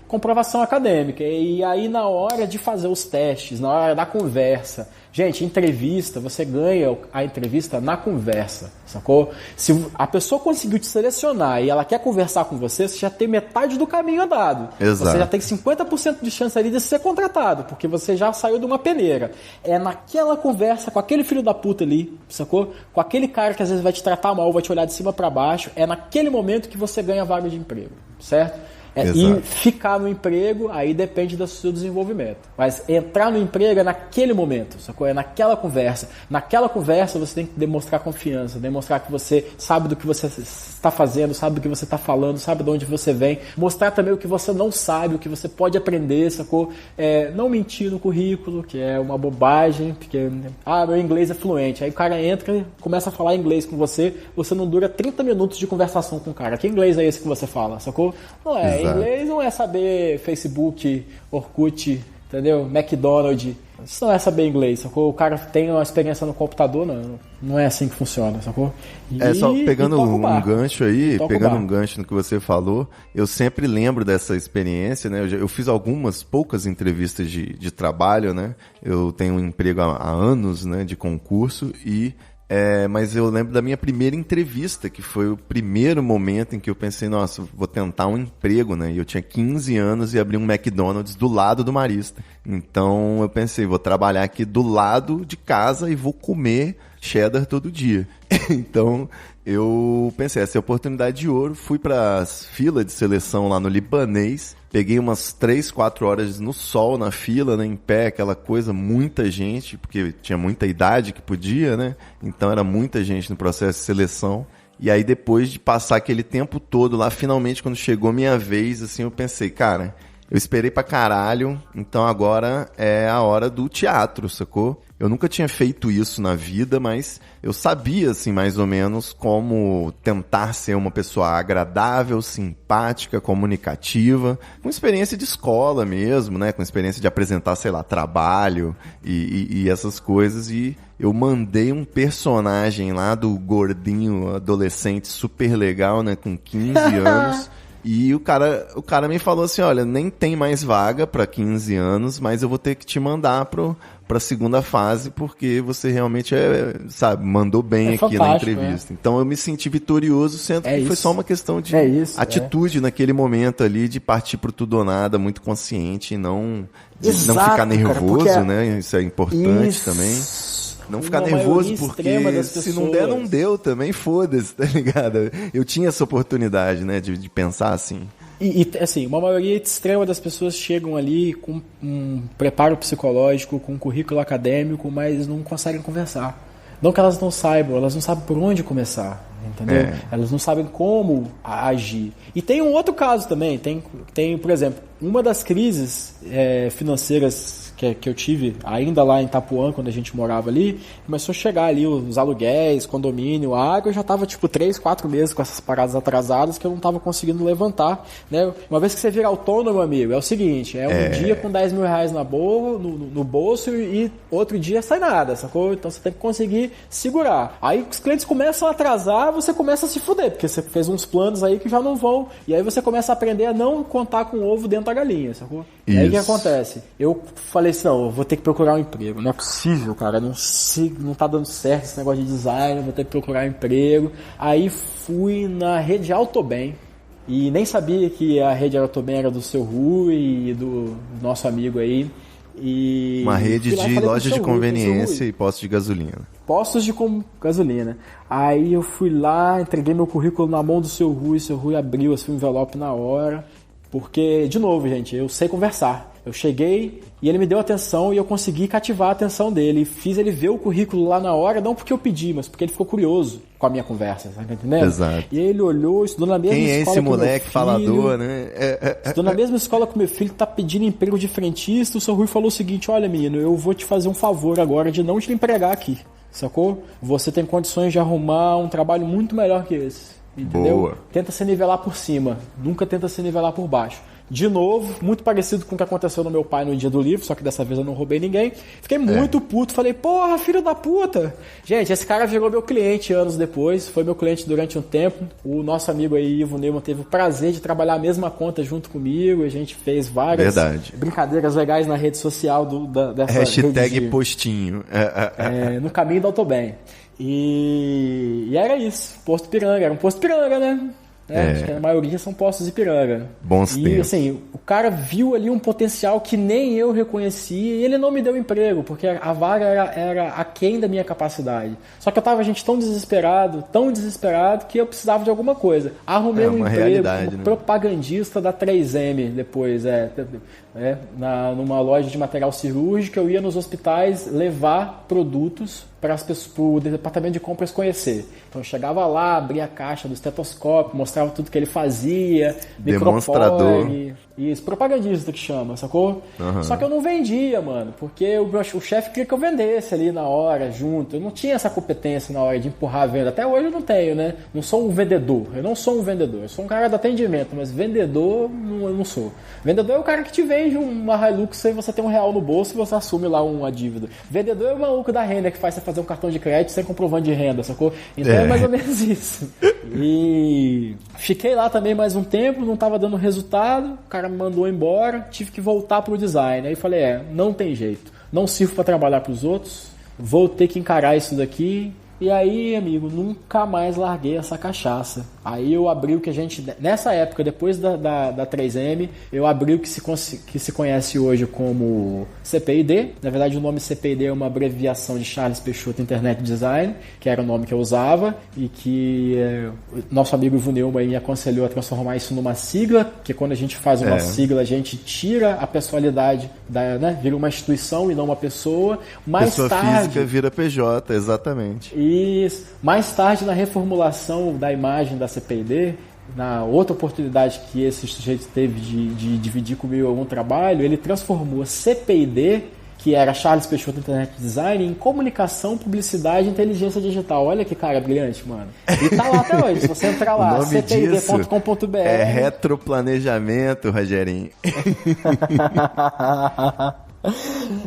comprovação acadêmica. E aí, na hora de fazer os testes, na hora da conversa... Gente, entrevista, você ganha a entrevista na conversa, sacou? Se a pessoa conseguiu te selecionar e ela quer conversar com você, você já tem metade do caminho andado. Exato. Você já tem 50% de chance ali de ser contratado, porque você já saiu de uma peneira. É naquela conversa com aquele filho da puta ali, sacou? Com aquele cara que às vezes vai te tratar mal, vai te olhar de cima para baixo, é naquele momento que você ganha a vaga de emprego, certo? E ficar no emprego, aí depende do seu desenvolvimento. Mas entrar no emprego é naquele momento, sacou? É naquela conversa. Naquela conversa você tem que demonstrar confiança, demonstrar que você sabe do que você está fazendo, sabe do que você está falando, sabe de onde você vem. Mostrar também o que você não sabe, o que você pode aprender, sacou? Não mentir no currículo, que é uma bobagem, porque meu inglês é fluente. Aí o cara entra e começa a falar inglês com você, você não dura 30 minutos de conversação com o cara. Que inglês é esse que você fala, sacou? Não é. Inglês não é saber Facebook, Orkut, entendeu? McDonald's. Isso não é saber inglês, sacou? O cara tem uma experiência no computador, não é assim que funciona, sacou? Só pegando um gancho aí, pegando um gancho no que você falou, eu sempre lembro dessa experiência, né? Eu fiz poucas entrevistas de trabalho, né? Eu tenho um emprego há anos, né? De concurso mas eu lembro da minha primeira entrevista, que foi o primeiro momento em que eu pensei, nossa, vou tentar um emprego, né? E eu tinha 15 anos e abri um McDonald's do lado do Marista. Então eu pensei, vou trabalhar aqui do lado de casa e vou comer cheddar todo dia. Então eu pensei, essa é a oportunidade de ouro. Fui para as filas de seleção lá no Libanês. Peguei umas 3, 4 horas no sol, na fila, né, em pé, aquela coisa, muita gente, porque tinha muita idade que podia, né? Então era muita gente no processo de seleção. E aí depois de passar aquele tempo todo lá, finalmente quando chegou minha vez, assim, eu pensei, cara, Eu esperei pra caralho, então agora é a hora do teatro, sacou? Eu nunca tinha feito isso na vida, mas eu sabia, assim, mais ou menos como tentar ser uma pessoa agradável, simpática, comunicativa, com experiência de escola mesmo, né? Com experiência de apresentar, sei lá, trabalho e essas coisas. E eu mandei um personagem lá do gordinho adolescente super legal, né? Com 15 anos. E o cara me falou assim, olha, nem tem mais vaga pra 15 anos, mas eu vou ter que te mandar pra segunda fase, porque você realmente mandou bem aqui na entrevista. Então eu me senti vitorioso, sendo que foi só uma questão de atitude naquele momento ali, de partir pro tudo ou nada, muito consciente, e não ficar nervoso, cara, né? Isso é importante também. Não ficar nervoso, porque se não der, não deu também, foda-se, tá ligado? Eu tinha essa oportunidade, né, de pensar assim. E assim, uma maioria extrema das pessoas chegam ali com um preparo psicológico, com um currículo acadêmico, mas não conseguem conversar. Não que elas não saibam, elas não sabem por onde começar, entendeu? Elas não sabem como agir. E tem um outro caso também, tem por exemplo, uma das crises financeiras que eu tive ainda lá em Itapuã, quando a gente morava ali, começou a chegar ali os aluguéis, condomínio, água, eu já tava tipo 3, 4 meses com essas paradas atrasadas que eu não tava conseguindo levantar, né? Uma vez que você vira autônomo, amigo, é o seguinte, um dia com 10 mil reais no bolso e outro dia sai nada, sacou? Então você tem que conseguir segurar. Aí os clientes começam a atrasar, você começa a se fuder, porque você fez uns planos aí que já não vão, e aí você começa a aprender a não contar com o ovo dentro da galinha, sacou? E aí o que acontece? Eu falei assim, não, eu vou ter que procurar um emprego. Não é possível, cara. Não tá dando certo esse negócio de design, eu vou ter que procurar um emprego. Aí fui na rede Autobem. E nem sabia que a rede Autobem era do seu Rui e do nosso amigo aí. E uma rede de lojas de conveniência e postos de gasolina. Postos de gasolina. Aí eu fui lá, entreguei meu currículo na mão do seu Rui abriu assim, o envelope na hora. Porque, de novo, gente, eu sei conversar. Eu cheguei e ele me deu atenção e eu consegui cativar a atenção dele. Fiz ele ver o currículo lá na hora, não porque eu pedi, mas porque ele ficou curioso com a minha conversa, tá entendendo? Exato. E ele olhou, estudou na mesma escola que meu filho. Quem é esse moleque falador, né? Estudou na mesma escola que meu filho, tá pedindo emprego de frentista. O seu Rui falou o seguinte, olha menino, eu vou te fazer um favor agora de não te empregar aqui, sacou? Você tem condições de arrumar um trabalho muito melhor que esse. Entendeu? Boa. Tenta se nivelar por cima, nunca tenta se nivelar por baixo. De novo, muito parecido com o que aconteceu no meu pai no dia do livro, só que dessa vez eu não roubei ninguém. Fiquei muito puto, falei, porra, filho da puta. Gente, esse cara virou meu cliente anos depois, foi meu cliente durante um tempo. O nosso amigo aí, Ivo Neumann, teve o prazer de trabalhar a mesma conta junto comigo. A gente fez várias brincadeiras legais na rede social dessa hashtag postinho. No caminho do Autobem. E era isso, Posto Ipiranga, era um Posto Ipiranga, né? Acho que a maioria são postos Ipiranga. Bons tempos. E assim, o cara viu ali um potencial que nem eu reconhecia e ele não me deu emprego, porque a vaga era aquém da minha capacidade. Só que eu tava, gente, tão desesperado, que eu precisava de alguma coisa. Arrumei um emprego como propagandista da 3M depois, numa loja de material cirúrgico. Eu ia nos hospitais levar produtos para o departamento de compras conhecer. Então eu chegava lá, abria a caixa do estetoscópio, mostrava tudo que ele fazia, demonstrador. Isso, propagandista que chama, sacou? Uhum. Só que eu não vendia, mano, porque o chefe queria que eu vendesse ali na hora, junto. Eu não tinha essa competência na hora de empurrar a venda. Até hoje eu não tenho, né? Não sou um vendedor. Eu não sou um vendedor. Eu sou um cara do atendimento, mas vendedor eu não sou. Vendedor é o cara que te vende uma Hilux e você tem R$1 no bolso e você assume lá uma dívida. Vendedor é o maluco da renda que faz você fazer um cartão de crédito sem comprovante de renda, sacou? Então é mais ou menos isso. E fiquei lá também mais um tempo, não estava dando resultado, o cara me mandou embora, tive que voltar pro design. Aí falei, não tem jeito, não sirvo para trabalhar para os outros, vou ter que encarar isso daqui. E aí, amigo, nunca mais larguei essa cachaça. Aí eu abri o que a gente... Nessa época, depois da 3M, eu abri o que se conhece hoje como CPID. Na verdade, o nome CPID é uma abreviação de Charles Peixoto Internet Design, que era o nome que eu usava, e que nosso amigo Ivo Neumann me aconselhou a transformar isso numa sigla, que quando a gente faz uma sigla, a gente tira a pessoalidade, vira uma instituição e não uma pessoa. Pessoa física vira PJ, exatamente. Isso. Mais tarde, na reformulação da imagem da CPID, na outra oportunidade que esse sujeito teve de dividir comigo algum trabalho, ele transformou CPID, que era Charles Peixoto Internet Design, em comunicação, publicidade e inteligência digital. Olha que cara brilhante, mano. E tá lá até hoje, se você entrar lá, cpid.com.br. É retroplanejamento, Rogerinho.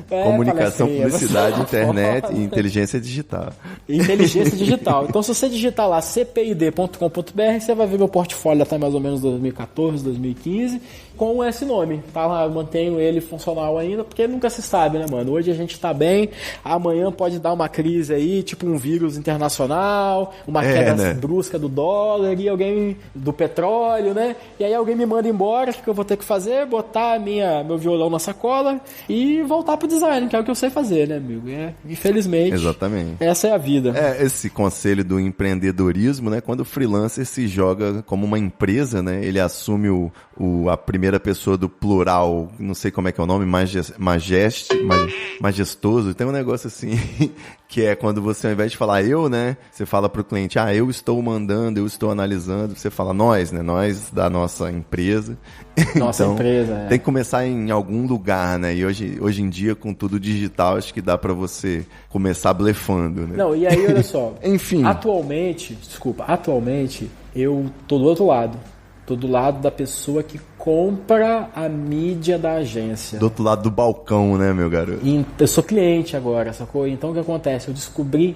Comunicação, publicidade, internet e inteligência digital. Inteligência digital. Então, se você digitar lá cpid.com.br, você vai ver meu portfólio até mais ou menos 2014, 2015, com esse nome. Tá lá, eu mantenho ele funcional ainda, porque nunca se sabe, né, mano? Hoje a gente tá bem, amanhã pode dar uma crise aí, tipo um vírus internacional, uma queda né? brusca do dólar e alguém do petróleo, né? E aí alguém me manda embora, o que eu vou ter que fazer? Botar meu violão na sacola e voltar pro design, que é o que eu sei fazer, né, amigo? Infelizmente. Exatamente. Essa é a vida. Esse conselho do empreendedorismo, né? Quando o freelancer se joga como uma empresa, né? Ele assume a primeira pessoa do plural, não sei como é que é o nome, majestoso. Tem um negócio assim, que é quando você, ao invés de falar eu, né? Você fala pro cliente, eu estou mandando, eu estou analisando. Você fala nós, né? Nós da nossa empresa. Nossa então, empresa, tem que começar em algum lugar, né? E hoje em dia, com tudo digital, acho que dá pra você começar blefando, né? Não, e aí, olha só. Enfim. Atualmente, eu tô do outro lado. Tô do lado da pessoa que compra a mídia da agência. Do outro lado do balcão, né, meu garoto? Eu sou cliente agora, sacou? Então o que acontece? Eu descobri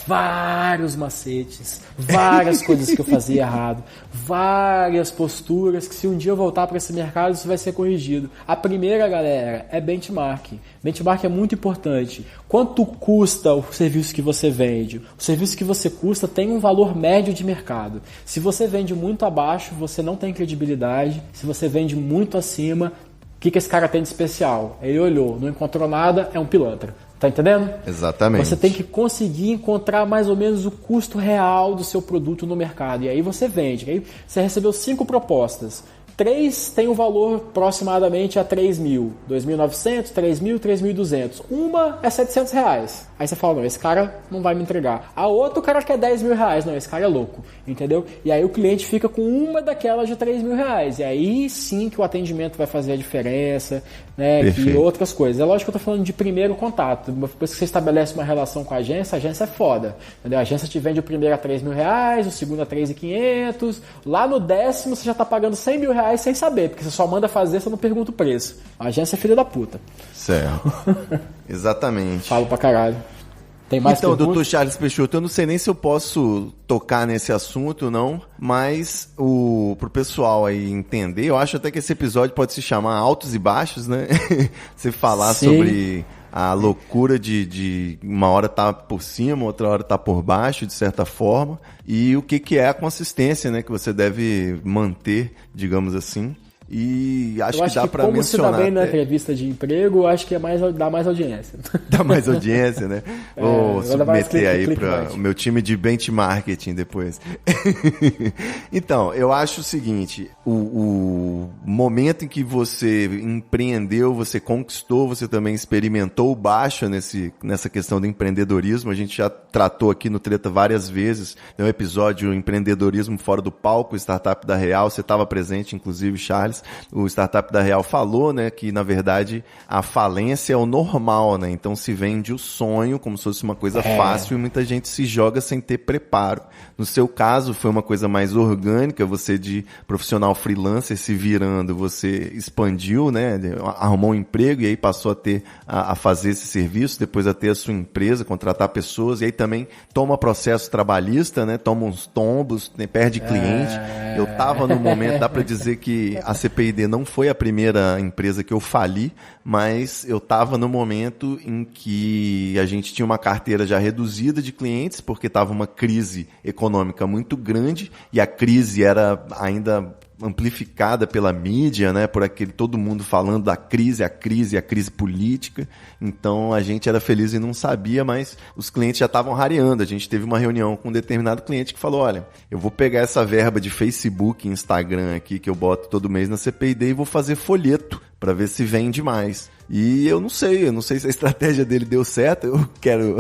vários macetes, várias coisas que eu fazia errado, várias posturas que se um dia eu voltar para esse mercado isso vai ser corrigido. A primeira, galera, é benchmark. Benchmark é muito importante. Quanto custa o serviço que você vende? O serviço que você custa tem um valor médio de mercado. Se você vende muito abaixo, você não tem credibilidade. Se você vende muito acima, o que esse cara tem de especial? Ele olhou, não encontrou nada, é um pilantra. Tá entendendo? Exatamente. Você tem que conseguir encontrar mais ou menos o custo real do seu produto no mercado. E aí você vende. Aí você recebeu 5 propostas. 3 tem um valor aproximadamente a 3 mil, 2.900, 3 mil, 3.200. Uma é R$700. Aí você fala, não, esse cara não vai me entregar. A outra o cara quer 10 mil reais. Não, esse cara é louco, entendeu? E aí o cliente fica com uma daquelas de 3 mil reais. E aí sim que o atendimento vai fazer a diferença, né? E outras coisas. É lógico que eu tô falando de primeiro contato. Depois que você estabelece uma relação com a agência é foda, entendeu? A agência te vende o primeiro a 3 mil reais, o segundo a 3.500. Lá no 10º você já tá pagando 100 mil reais sem saber, porque você só manda fazer, você não pergunta o preço. A agência é filha da puta. Certo. Exatamente. Falo pra caralho. Tem mais então, perguntas? doutor Charles Peixoto, eu não sei nem se eu posso tocar nesse assunto, não, mas pro pessoal aí entender, eu acho até que esse episódio pode se chamar Altos e Baixos, né? Você falar sobre a loucura de uma hora tá por cima, outra hora tá por baixo, de certa forma, e o que é a consistência, né, que você deve manter, digamos assim. E acho que dá para mencionar. Como se dá bem na entrevista de emprego, acho que dá mais audiência. Dá mais audiência, né? Vou submeter aí para o meu time de benchmarking depois. Então, eu acho o seguinte, o momento em que você empreendeu, você conquistou, você também experimentou o baixo nessa questão do empreendedorismo. A gente já tratou aqui no Treta várias vezes, no episódio Empreendedorismo Fora do Palco, Startup da Real, você estava presente, inclusive, Charles. O Startup da Real falou, né, que na verdade a falência é o normal, né? Então se vende o sonho como se fosse uma coisa fácil e muita gente se joga sem ter preparo. No seu caso foi uma coisa mais orgânica, você de profissional freelancer se virando, você expandiu, né, arrumou um emprego e aí passou a fazer esse serviço, depois a ter a sua empresa, contratar pessoas e aí também toma processo trabalhista, né, toma uns tombos, né, perde cliente. Eu tava no momento, dá para dizer que a CPID não foi a primeira empresa que eu fali, mas eu estava no momento em que a gente tinha uma carteira já reduzida de clientes, porque estava uma crise econômica muito grande e a crise era ainda amplificada pela mídia, né, por todo mundo falando da crise, a crise política. Então a gente era feliz e não sabia, mas os clientes já estavam rareando. A gente teve uma reunião com um determinado cliente que falou, olha, eu vou pegar essa verba de Facebook e Instagram aqui que eu boto todo mês na CPID e vou fazer folheto para ver se vende mais. E eu não sei se a estratégia dele deu certo, eu quero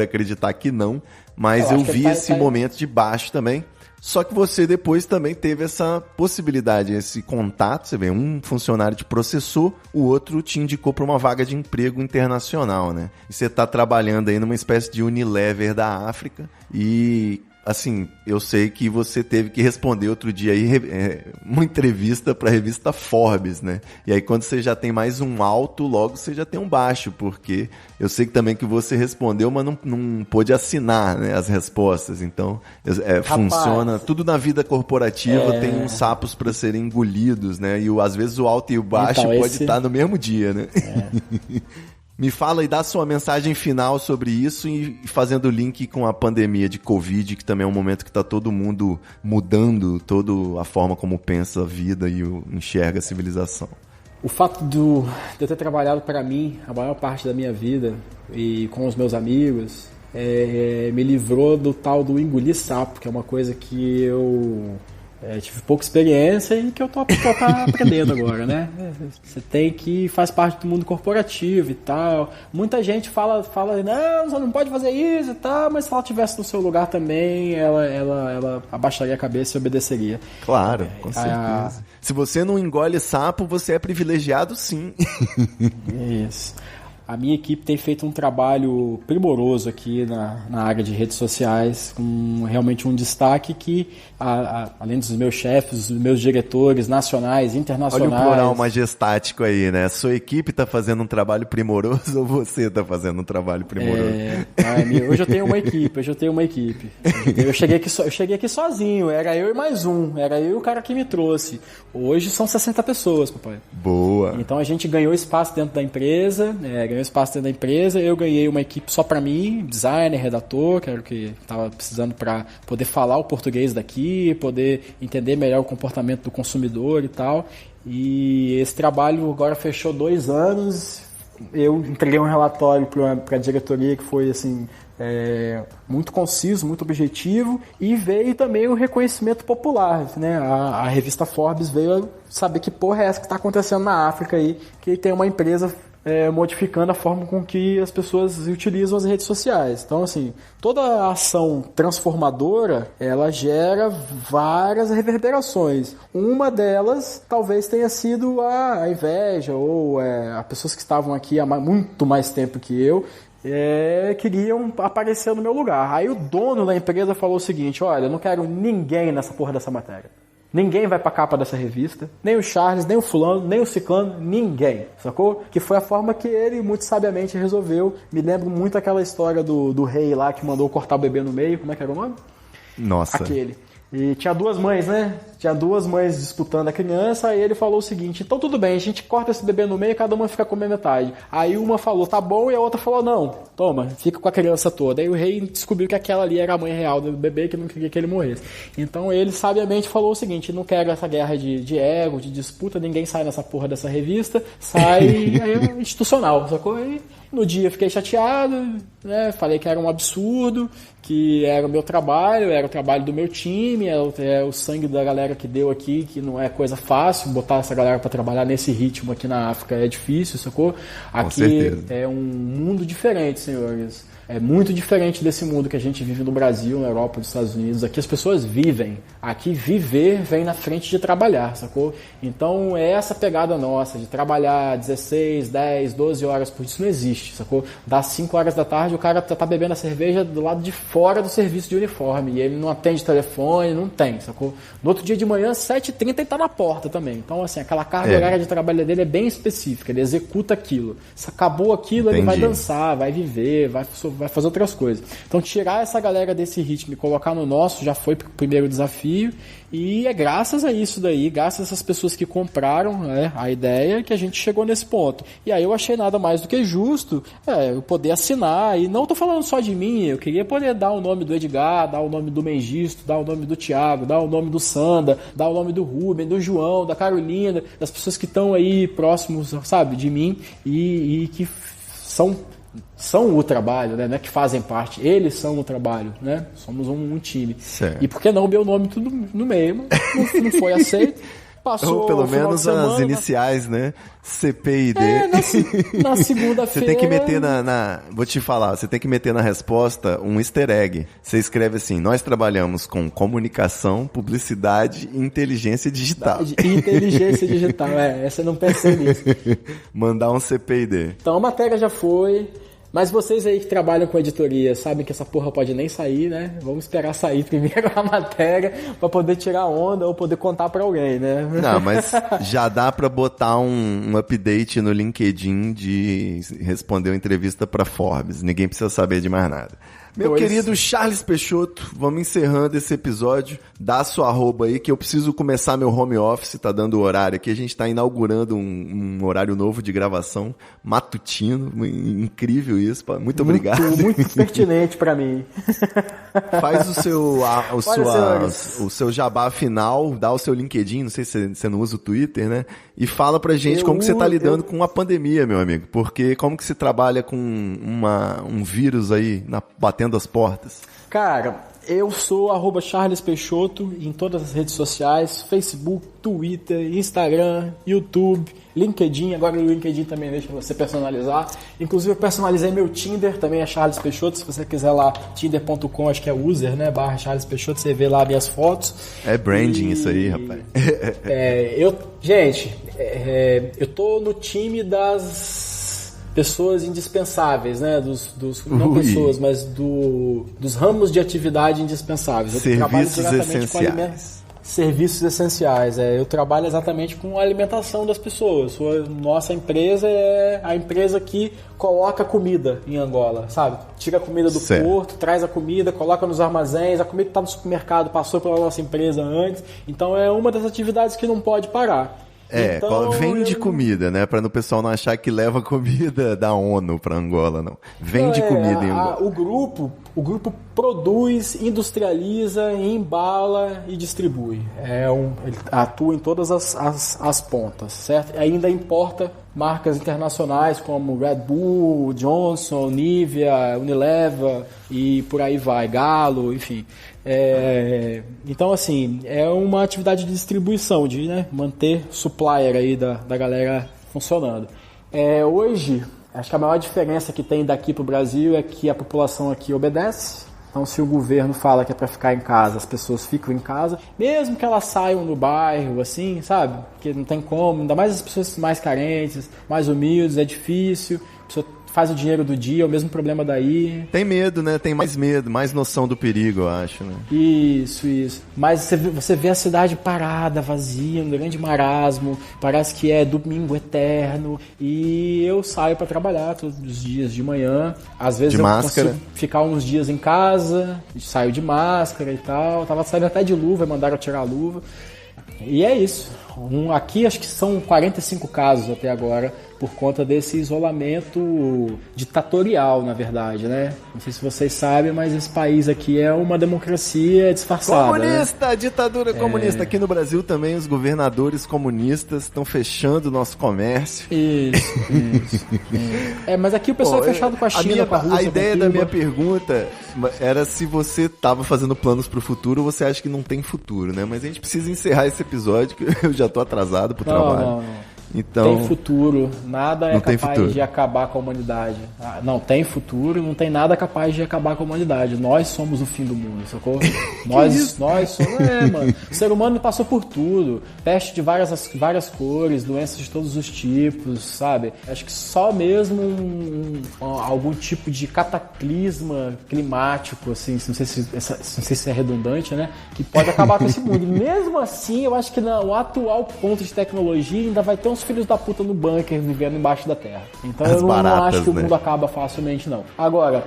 acreditar que não, mas eu vi esse momento de baixo também. Só que você depois também teve essa possibilidade, esse contato. Você vê, um funcionário te processou, o outro te indicou para uma vaga de emprego internacional, né? E você tá trabalhando aí numa espécie de Unilever da África e... Assim, eu sei que você teve que responder outro dia aí uma entrevista para a revista Forbes, né? E aí quando você já tem mais um alto, logo você já tem um baixo, porque eu sei que também que você respondeu, mas não pôde assinar, né, as respostas. Então, funciona. Tudo na vida corporativa tem uns sapos para serem engolidos, né? E às vezes o alto e o baixo então, pode estar no mesmo dia, né? Me fala e dá sua mensagem final sobre isso e fazendo o link com a pandemia de Covid, que também é um momento que está todo mundo mudando toda a forma como pensa a vida e enxerga a civilização. O fato de eu ter trabalhado para mim a maior parte da minha vida e com os meus amigos me livrou do tal do engolir sapo, que é uma coisa que eu... tive pouca experiência e que eu tô aprendendo agora, né? Você tem que... faz parte do mundo corporativo e tal. Muita gente fala não, você não pode fazer isso e tal, mas se ela estivesse no seu lugar também, ela abaixaria a cabeça e obedeceria. Claro, com certeza. Se você não engole sapo, você é privilegiado, sim. Isso. A minha equipe tem feito um trabalho primoroso aqui na área de redes sociais, com realmente um destaque que, além dos meus chefes, dos meus diretores nacionais, internacionais... Olha o plural majestático aí, né? Sua equipe está fazendo um trabalho primoroso ou você está fazendo um trabalho primoroso? Hoje eu tenho uma equipe. Eu cheguei aqui sozinho, era eu e mais um, era eu e o cara que me trouxe. Hoje são 60 pessoas, papai. Boa! Então a gente ganhou espaço dentro da empresa, eu ganhei uma equipe só para mim, designer, redator, que era o que estava precisando para poder falar o português daqui, poder entender melhor o comportamento do consumidor e tal. E esse trabalho agora fechou 2 anos. Eu entreguei um relatório para a diretoria que foi assim, muito conciso, muito objetivo, e veio também o reconhecimento popular, né? A revista Forbes veio saber que porra é essa que está acontecendo na África aí, que tem uma empresa modificando a forma com que as pessoas utilizam as redes sociais. Então, assim, toda a ação transformadora, ela gera várias reverberações. Uma delas talvez tenha sido a inveja ou as pessoas que estavam aqui há muito mais tempo que eu, queriam aparecer no meu lugar. Aí o dono da empresa falou o seguinte: olha, eu não quero ninguém nessa porra dessa matéria. Ninguém vai pra capa dessa revista, nem o Charles, nem o fulano, nem o ciclano, ninguém, sacou? Que foi a forma que ele, muito sabiamente, resolveu. Me lembro muito aquela história do rei lá que mandou cortar o bebê no meio, como é que era o nome? Nossa. Aquele. E tinha 2 mães, né? Tinha 2 mães disputando a criança, aí ele falou o seguinte: então tudo bem, a gente corta esse bebê no meio e cada uma fica comendo metade. Aí uma falou, tá bom, e a outra falou, não, toma, fica com a criança toda. Aí o rei descobriu que aquela ali era a mãe real do bebê, que não queria que ele morresse. Então ele sabiamente falou o seguinte: não quero essa guerra de ego, de disputa, ninguém sai nessa porra dessa revista, sai institucional, sacou? Aí no dia fiquei chateado, né? Falei que era um absurdo, que era o meu trabalho, era o trabalho do meu time, é o sangue da galera que deu aqui, que não é coisa fácil, botar essa galera para trabalhar nesse ritmo aqui na África é difícil, sacou? Aqui é um mundo diferente, senhores. É muito diferente desse mundo que a gente vive no Brasil, na Europa, nos Estados Unidos. Aqui as pessoas vivem. Aqui viver vem na frente de trabalhar, sacou? Então é essa pegada nossa de trabalhar 16, 10, 12 horas por dia. Isso não existe, sacou? Das 5 horas da tarde o cara tá bebendo a cerveja do lado de fora do serviço de uniforme. E ele não atende telefone, não tem, sacou? No outro dia de manhã, 7h30, ele tá na porta também. Então assim, aquela carga horária de trabalho dele é bem específica. Ele executa aquilo. Se acabou aquilo, ele vai dançar, vai viver, vai fazer outras coisas. Então tirar essa galera desse ritmo e colocar no nosso já foi o primeiro desafio, e é graças a isso daí, graças a essas pessoas que compraram, né, a ideia, que a gente chegou nesse ponto. E aí eu achei nada mais do que justo eu poder assinar, e não tô falando só de mim, eu queria poder dar o nome do Edgar, dar o nome do Mengisto, dar o nome do Thiago, dar o nome do Sanda, dar o nome do Ruben, do João, da Carolina, das pessoas que estão aí próximos, sabe, de mim, e que são o trabalho, né? Não é que fazem parte, eles são o trabalho, né? Somos um time. Certo. E por que não o meu nome tudo no meio? Não foi aceito. Passou Ou pelo o final menos de semana, as iniciais, né? CP e D. Na segunda-feira... Você tem que meter Vou te falar, você tem que meter na resposta um easter egg. Você escreve assim, nós trabalhamos com comunicação, publicidade e inteligência digital. Inteligência digital, essa eu não pensei nisso. Mandar um CP e D. Então a matéria já foi... Mas vocês aí que trabalham com editoria sabem que essa porra pode nem sair, né? Vamos esperar sair primeiro a matéria pra poder tirar onda ou poder contar pra alguém, né? Não, mas já dá pra botar um update no LinkedIn de responder uma entrevista pra Forbes. Ninguém precisa saber de mais nada. Meu querido Charles Peixoto, vamos encerrando esse episódio. Dá sua arroba aí que eu preciso começar meu home office, tá dando o horário aqui. A gente tá inaugurando um horário novo de gravação, matutino. Incrível isso, muito obrigado. Muito pertinente pra mim. Faz o seu jabá final, dá o seu LinkedIn, não sei se você não usa o Twitter, né? E fala pra gente como que você tá lidando com a pandemia, meu amigo. Porque como que você trabalha com um vírus aí batendo as portas? Cara, eu sou @Charles Peixoto em todas as redes sociais, Facebook, Twitter, Instagram, YouTube, LinkedIn. Agora o LinkedIn também deixa você personalizar. Inclusive eu personalizei meu Tinder, também é Charles Peixoto. Se você quiser lá, tinder.com, acho que é user, né? /Charles Peixoto, você vê lá minhas fotos. É branding isso aí, rapaz. Eu tô no time das pessoas indispensáveis, né? Não pessoas, mas dos ramos de atividade indispensáveis. Eu Serviços trabalho diretamente essenciais. Serviços essenciais. Eu trabalho exatamente com a alimentação das pessoas. Nossa empresa é a empresa que coloca comida em Angola, sabe? Tira a comida do porto, traz a comida, coloca nos armazéns, a comida que está no supermercado passou pela nossa empresa antes. Então é uma das atividades que não pode parar. Então, vende comida, né? Para o pessoal não achar que leva comida da ONU para Angola, não. Vende comida em Angola. O grupo produz, industrializa, embala e distribui. Ele atua em todas as pontas, certo? Ainda importa marcas internacionais como Red Bull, Johnson, Nivea, Unilever e por aí vai, Galo, enfim. Então, assim, é uma atividade de distribuição, de manter supplier aí da galera funcionando. Hoje, acho que a maior diferença que tem daqui para o Brasil é que a população aqui obedece. Então, se o governo fala que é para ficar em casa, as pessoas ficam em casa, mesmo que elas saiam no bairro, assim, sabe? Porque não tem como, ainda mais as pessoas mais carentes, mais humildes, é difícil, a pessoa faz o dinheiro do dia, é o mesmo problema daí. Tem medo, né? Tem mais medo, mais noção do perigo, eu acho, né? Isso. Mas você vê a cidade parada, vazia, um grande marasmo, parece que é domingo eterno, e eu saio para trabalhar todos os dias de manhã. Às vezes eu consigo ficar uns dias em casa, saio de máscara e tal. Tava saindo até de luva, mandaram eu tirar a luva. E é isso. Aqui acho que são 45 casos até agora, por conta desse isolamento ditatorial, na verdade, né? Não sei se vocês sabem, mas esse país aqui é uma democracia disfarçada. Comunista, né? Ditadura comunista. Aqui no Brasil também os governadores comunistas estão fechando o nosso comércio. Isso. Mas aqui o pessoal é fechado com a China, com a Rússia, a ideia da minha pergunta era se você estava fazendo planos para o futuro ou você acha que não tem futuro, né? Mas a gente precisa encerrar esse episódio, que eu já tô atrasado pro trabalho. Não. Então, tem futuro, nada é capaz de acabar com a humanidade. Não tem futuro, não tem nada capaz de acabar com a humanidade. Nós somos o fim do mundo, sacou? nós somos. Mano. O ser humano passou por tudo. Peste de várias cores, doenças de todos os tipos, sabe? Acho que só mesmo algum tipo de cataclisma climático, assim, não sei se é redundante, né? Que pode acabar com esse mundo. E mesmo assim, eu acho que no atual ponto de tecnologia ainda vai ter uns filhos da puta no bunker vivendo embaixo da terra. Então eu não acho que o mundo acaba facilmente, não. Agora,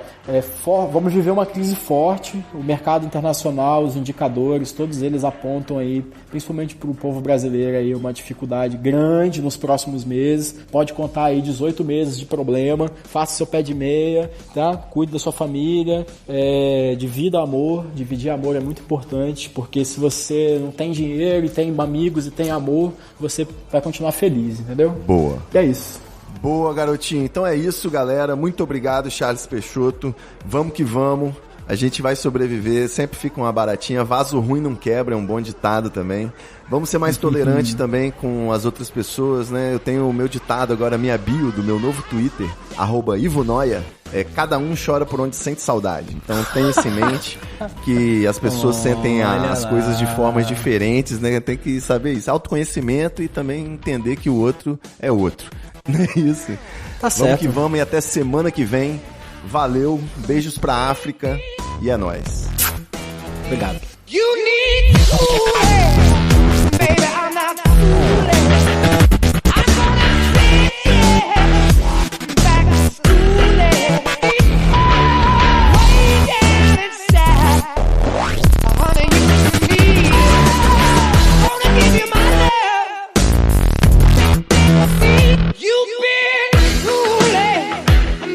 vamos viver uma crise forte. O mercado internacional, os indicadores, todos eles apontam aí, principalmente para o povo brasileiro, aí, uma dificuldade grande nos próximos meses. Pode contar aí 18 meses de problema. Faça seu pé de meia, tá? Cuide da sua família, divida amor. Dividir amor é muito importante, porque se você não tem dinheiro e tem amigos e tem amor, você vai continuar feliz, entendeu? Boa. E é isso. Boa, garotinho. Então é isso, galera. Muito obrigado, Charles Peixoto. Vamos que vamos. A gente vai sobreviver, sempre fica uma baratinha. Vaso ruim não quebra, é um bom ditado também. Vamos ser mais tolerantes também com as outras pessoas, né? Eu tenho o meu ditado agora, minha bio do meu novo Twitter, @ivonoia. Cada um chora por onde sente saudade. Então tenha isso em mente, que as pessoas sentem as coisas de formas diferentes, né? Tem que saber isso. Autoconhecimento e também entender que o outro é outro. Não é isso? Tá certo. Vamos que vamos e até semana que vem. Valeu, beijos pra África e é nóis. Obrigado. You need fooling, baby, I'm not fooling. I'm gonna take you back to schooling. Way down inside, honey, you need. Wanna give you my love. You've been fooling,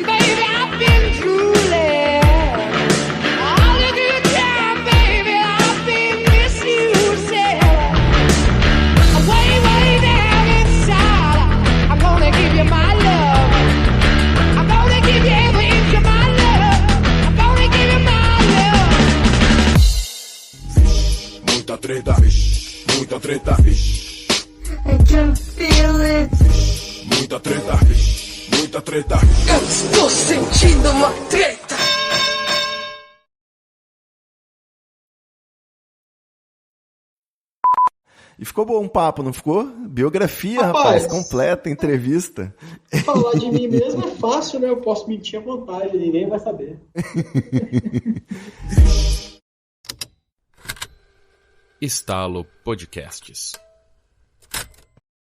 baby, I've been fooling. All the good time, baby, I've been misusing. Way, way down inside, I'm gonna give you my love. I'm gonna give you every inch of my love. I'm gonna give you my love. Muita treta, vixe, muita treta, vixe. I can feel it. Muita treta, vixe, muita treta. Eu estou sentindo uma treta. E ficou bom um papo, não ficou? Biografia, rapaz, completa, entrevista. Falar de mim mesmo é fácil, né? Eu posso mentir à vontade, ninguém vai saber. Estalo Podcasts.